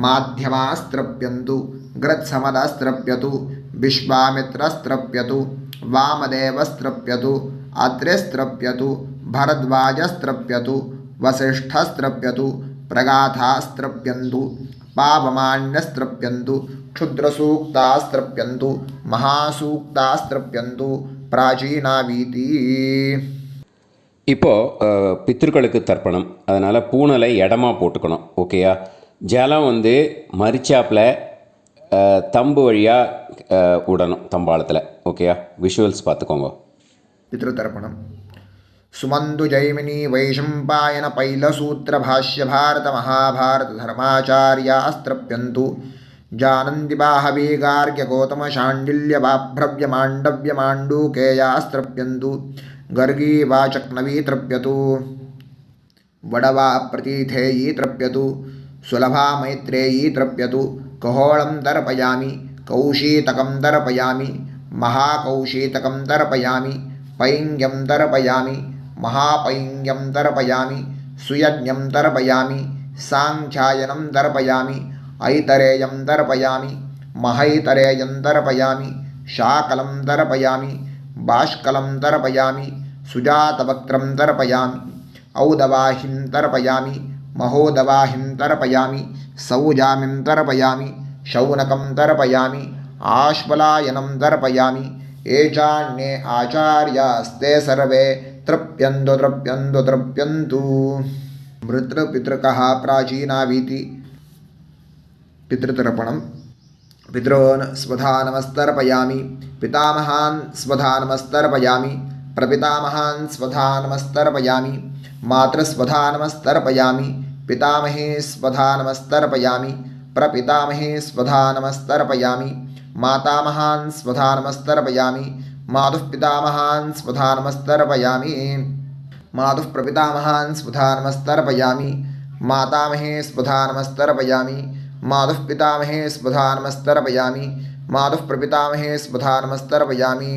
माध्यमास्त्रप्यन्तु गृत्समदस्त्रप्यतु विश्वामित्रस्त्रप्यतु वामदेवस्त्रप्यतु अत्रिस्त्रप्यतु भरद्वाजस्त्रप्यतु वसिष्ठस्त्रप्यतु प्रगाथास्त्रप्यन्तु पावमान्यस्त्रप्यन्तु क्षुद्रसूक्तास्त्रप्यन्तु महासूक्तास्त्रप्यन्तु प्राचीनावीति. இப்போது பித்ருக்களுக்கு தர்ப்பணம். அதனால் பூனலை இடமா போட்டுக்கணும். ஓகேயா? ஜலம் வந்து மரிச்சாப்பில் தம்பு வழியாக விடணும் தம்பாளத்தில். ஓகேயா? விஷுவல்ஸ் பார்த்துக்கோங்க. पितृतर्पणम् सुमन्तु जैमिनी वैशम्पायन पैलसूत्र भाष्य भारत महाभारत धर्माचार्यास्त्रप्यन्तु जानन्ति बाहवी गार्ग्य गौतम शाण्डिल्य बाभ्रव्य माण्डव्य माण्डूकेयास्त्रप्यन्तु गर्गी वाचक्नवी तृप्यतु वडवा प्रतीथेयी तृप्यतु सुलभा मैत्रेयी तृप्यतु कहोलं तर्पयामि कौशीतकं तर्पयामि महाकौशीतकं तर्पयामि पैङ्ग्यं तर्पयामि महापैङ्ग्यं तर्पयामि सुयज्ञं तर्पयामि साङ्ख्यायनं तर्पयामि ऐतरेयं तर्पयामि महैतरेयं तर्पयामि शाकलं तर्पयामि बाष्कलं तर्पयामि सुजातवक्त्रं तर्पयामि औदवाहिं तर्पयामि महोदवाहिं तर्पयामि सौजामिं तर्पयामि शौनकं तर्पयामि आश्वलायनं तर्पयामि एचान्ये आचार्यास्ते सर्वे तृप्यन्तु तृप्यन्तु तृप्यन्तु मृतृपितृकः प्राचीनावीति पितृतर्पणं पितॄन् स्वधा नमस्तर्पयामि पितामहान् स्वधा नमस्तर्पयामि प्रपितामहान् स्वधा नमस्तर्पयामि मातृस्वधा नमस्तर्पयामि पितामहे स्वधा नमस्तर्पयामि प्रपितामहे स्वधा नमस्तर्पयामि मातामहान् स्वधा नमस्तर्पयामि मातुः पितामहान् स्वधा नमस्तर्पयामि मातुः प्रपितामहान् स्वधा नमस्तर्पयामि मातामहे स्वधा नमस्तर्पयामि मातुः पितामहे स्वधा नमस्तर्पयामि मातुः प्रपितामहे स्वधा नमस्तर्पयामि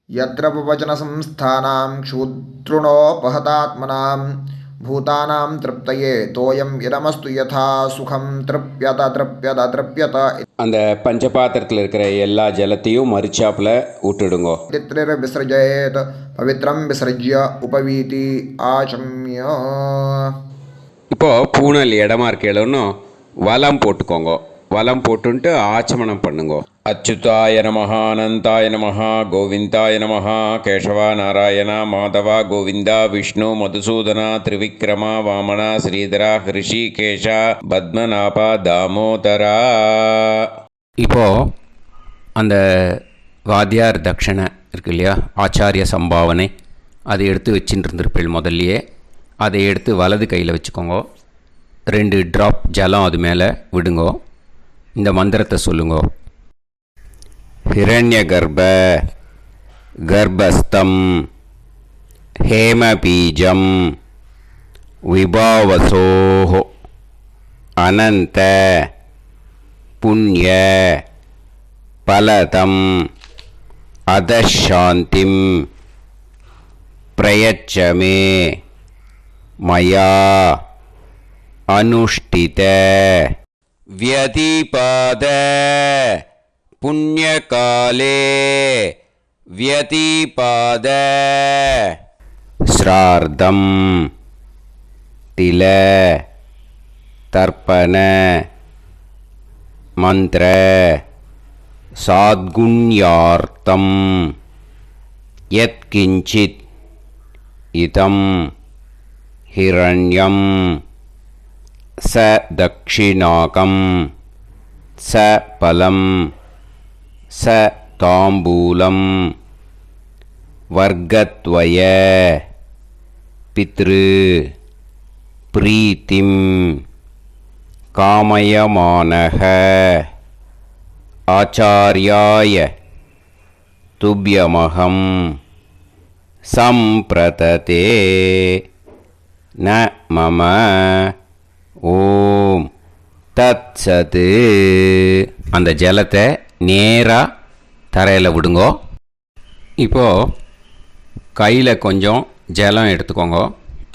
यत्र वचनसंस्थानां क्षुद्रुणोपहतात्मनां भूतानां तृप्तये तोयं इदमस्तु यथा सुखं तृप्यत तृप्यत तृप्यत அந்த பஞ்சபாத்திரத்தில் இருக்கிற எல்லா ஜலத்தையும் மறிச்சாப்பில் விட்டுடுங்கோ. पितृर्विसृजेत् पवित्रं विसृज्य उपवीति आचम्य இப்போது பூனல் இடமா இருக்கேன்னு வலம் போட்டுக்கோங்க. வலம் போட்டுன்ட்டு ஆச்சமனம் பண்ணுங்கோ. அச்சுதாய நமஹ அனந்தாய நமஹ கோவிந்தாய நமஹ கேசவா நாராயணா மாதவா கோவிந்தா விஷ்ணு மதுசூதனா திரிவிக்ரமா வாமனா ஸ்ரீதரா ஹிருஷிகேஷா பத்மநாபா தாமோதரா. இப்போது அந்த வாத்தியார் தட்சணை இருக்கு இல்லையா, ஆச்சாரிய சம்பாவனை, அதை எடுத்து வச்சுட்டு இருந்திருப்பேள் முதல்லையே. அதை எடுத்து வலது கையில் வச்சுக்கோங்க. 2 ட்ராப் ஜலம் அது மேலே விடுங்கோ. இந்த மந்திரத்தை சொல்லுங்கோ. ஹிரண்ய கர்ப்ப கர்ப்பஸ்தம் ஹேமபீஜம் விபாவசோஹோ அனந்த புண்ணிய பலதம் அதசாந்திம் பிரயச்சமே மயா அனுஷ்டித व्यतिपाद पुण्यकाले व्यतिपाद श्रार्धं तिल तर्पण मंत्र साद्गुण्यार्थं यत्किंचित् इदं हिरण्यं स दक्षिणाकं स फलं स ताम्बूलं वर्गद्वय पितृ प्रीतिं कामयमानः आचार्याय तुभ्यमहं सम्प्रतते न मम ஓம் தத் சத்து. அந்த ஜலத்தை நேராக தரையில் விடுங்கோ. இப்போது கையில் கொஞ்சம் ஜலம் எடுத்துக்கோங்க.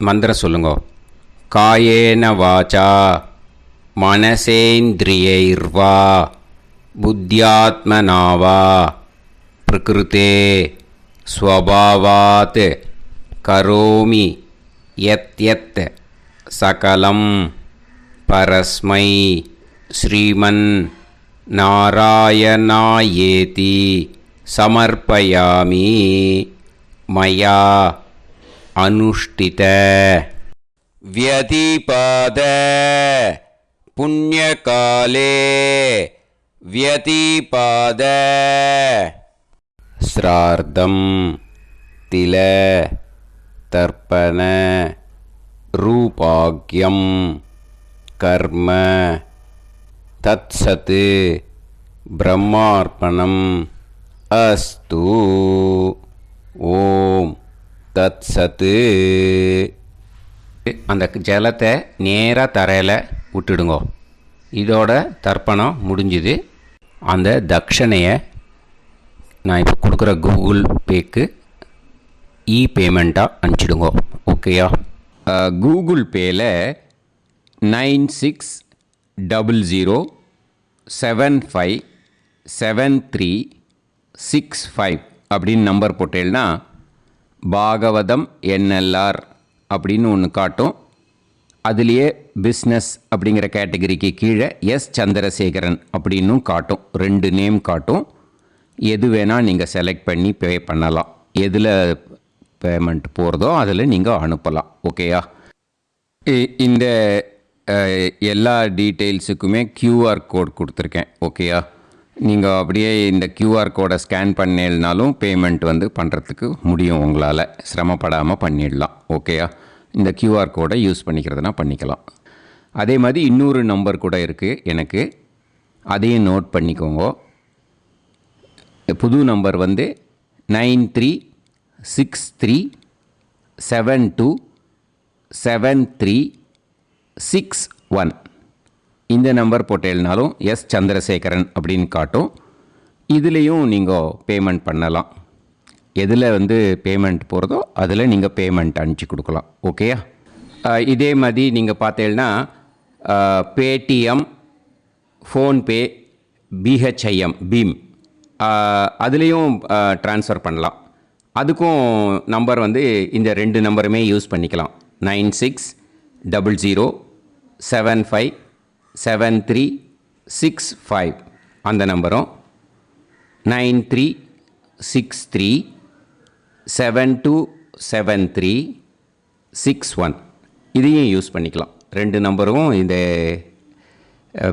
மந்திரம் சொல்லுங்கோ. காயேன வாச்சா மனசேந்திரியைர்வா புத்தியாத்மனாவா பிரகிருதே ஸ்வபாவாத் கரோமி யத் யத் சகலம் பரஸ்மை ஸ்ரீமன் நாராயணாயேதி சமர்ப்பயாமி மயா அனுஷ்டித व्यतिपाद पुण्यकाले व्यतिपाद श्रार्धं तिल तर्पण रूपाग्यं कर्म तत्सत् ब्रह्मार्पणम् अस्तु ஓம் தத் சத்து. அந்த ஜலத்தை நேராக தரையில் விட்டுடுங்க. இதோட தர்ப்பணம் முடிஞ்சுது. அந்த தட்சணையை நான் இப்போ கொடுக்குற கூகுள் பேக்கு பேமெண்ட்டாக அனுப்பிச்சிடுங்க. ஓகேயா? கூகுள் பேயில் 9600757365 அப்படின்னு நம்பர் போட்டேன்னா பாகவதம் என்எல்ஆர் அப்படின்னு ஒன்று காட்டும். அதுலேயே பிஸ்னஸ் அப்படிங்கிற கேட்டகரிக்கு கீழே சந்திரசேகரன் அப்படின்னும் காட்டும். 2 நேம் காட்டும். எது வேணால் நீங்கள் செலக்ட் பண்ணி பே பண்ணலாம். எதில் பேமெண்ட் போகிறதோ அதில் நீங்கள் அனுப்பலாம். ஓகேயா? இந்த எல்லா டீட்டெயில்ஸுக்குமே கியூஆர் கோட் கொடுத்துருக்கேன். ஓகேயா? நீங்கள் அப்படியே இந்த கியூஆர் கோடை ஸ்கேன் பண்ணினாலும் பேமெண்ட் பண்ணுறதுக்கு முடியும். உங்களால் சிரமப்படாமல் பண்ணிடலாம். ஓகேயா? இந்த கியூஆர் கோடை யூஸ் பண்ணிக்கிறதுனா பண்ணிக்கலாம். அதே மாதிரி இன்னொரு நம்பர் கூட இருக்குது எனக்கு. அதையும் நோட் பண்ணிக்கோங்க. புது நம்பர் 9363727361. இந்த நம்பர் போட்டேல்னாலும் சந்திரசேகரன் அப்படின்னு காட்டும். இதுலேயும் நீங்கள் பேமெண்ட் பண்ணலாம். எதில் பேமெண்ட் போகிறதோ அதில் நீங்கள் பேமெண்ட் அனுப்பிச்சி கொடுக்கலாம். ஓகேயா? இதே மாதிரி நீங்கள் பார்த்தேன்னா பேடிஎம், ஃபோன்பே, பிஹெச்ஐஎம், பீம் அதுலேயும் ட்ரான்ஸ்ஃபர் பண்ணலாம். அதுக்கும் நம்பர் இந்த 2 நம்பருமே யூஸ் பண்ணிக்கலாம். 9600757365 அந்த நம்பரும் 9363727361 இதையும் யூஸ் பண்ணிக்கலாம். 2 நம்பரும் இந்த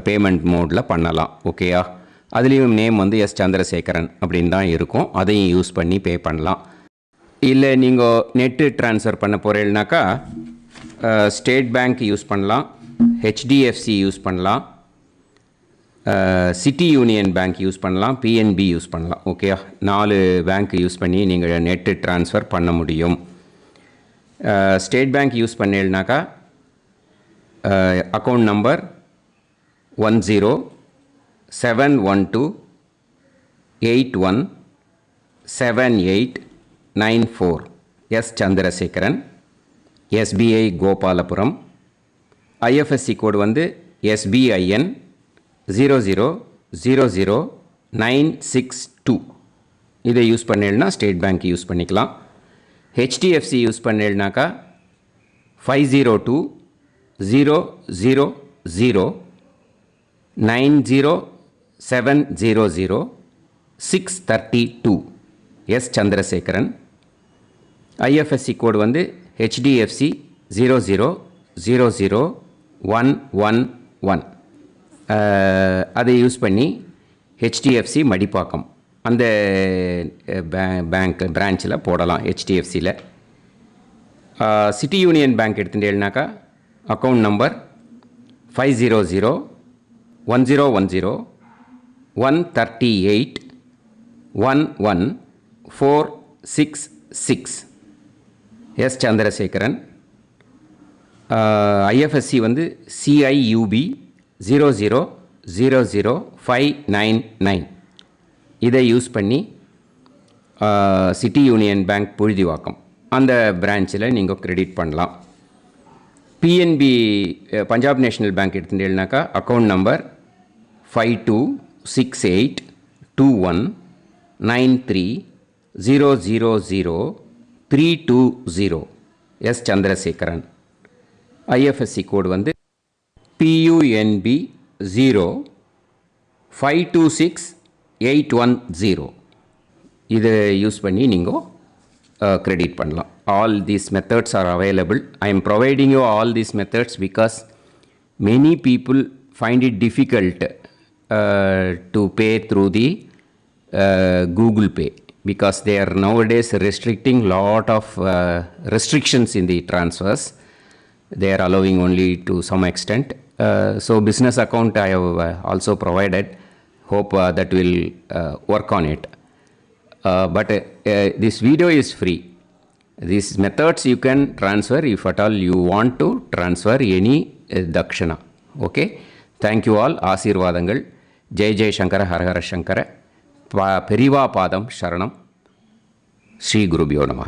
பேமெண்ட் மோடில் பண்ணலாம். ஓகேயா? அதுலேயும் நேம் சந்திரசேகரன் அப்படின்னு தான் இருக்கும். அதையும் யூஸ் பண்ணி பே பண்ணலாம். இல்லை நீங்கள் நெட்டு ட்ரான்ஸ்ஃபர் பண்ண போகிறீங்கனாக்கா ஸ்டேட் பேங்க் யூஸ் பண்ணலாம், ஹெச்டிஎஃப்சி யூஸ் பண்ணலாம், சிட்டி யூனியன் பேங்க் யூஸ் பண்ணலாம், பிஎன்பி யூஸ் பண்ணலாம். ஓகேயா? 4 பேங்க் யூஸ் பண்ணி நீங்கள் நெட்டு ட்ரான்ஸ்ஃபர் பண்ண முடியும். ஸ்டேட் பேங்க் யூஸ் பண்ணீங்கனாக்கா account number 1071281789 Chandrasekaran, SBI Gopalapuram. IFSC code SBIN 0000962. இதை யூஸ் பண்ணீங்கன்னா ஸ்டேட் பேங்க் யூஸ் பண்ணிக்கலாம். ஹெச்டிஎஃப்சி யூஸ் பண்ணீங்கனாக்கா 5020090700 சந்திரசேகரன். IFSC code HDFC 0000111. அதை யூஸ் பண்ணி ஹெச்டிஎஃப்சி மடிப்பாக்கம் அந்த பேங்க் பிரான்ச்சில் போடலாம். ஹெச்டிஎஃப்சியில் சிட்டி யூனியன் பேங்க் எடுத்துட்டேன்னாக்கா account number 500101381146 Chandrasekaran. IFSC CIUB 0000599. இதை யூஸ் பண்ணி சிட்டி யூனியன் பேங்க் புழுதிவாக்கம் அந்த பிரான்ச்சில் நீங்கள் கிரெடிட் பண்ணலாம். பிஎன்பி பஞ்சாப் நேஷ்னல் பேங்க் எடுத்துட்டேன்னாக்கா account number 52682193000320 Chandrasekaran. IFSC code PUNB 0526810. இதை யூஸ் பண்ணி நீங்கள் கிரெடிட் பண்ணலாம். All these methods are available. I am providing you all these methods because many people find it difficult to pay through the Google Pay because they are nowadays restricting lot of restrictions in the transfers. They are allowing only to some extent. So business account I have also provided. Hope that will work on it. But this video is free. These methods you can transfer if at all you want to transfer any dakshana. Okay, thank you all. ஆசீர்வாதங்கள். ஜெய் ஜெய் சங்கர ஹரஹர சங்கர. பெரிவா பாதம் சரணம். ஸ்ரீ குருபியோ நமக.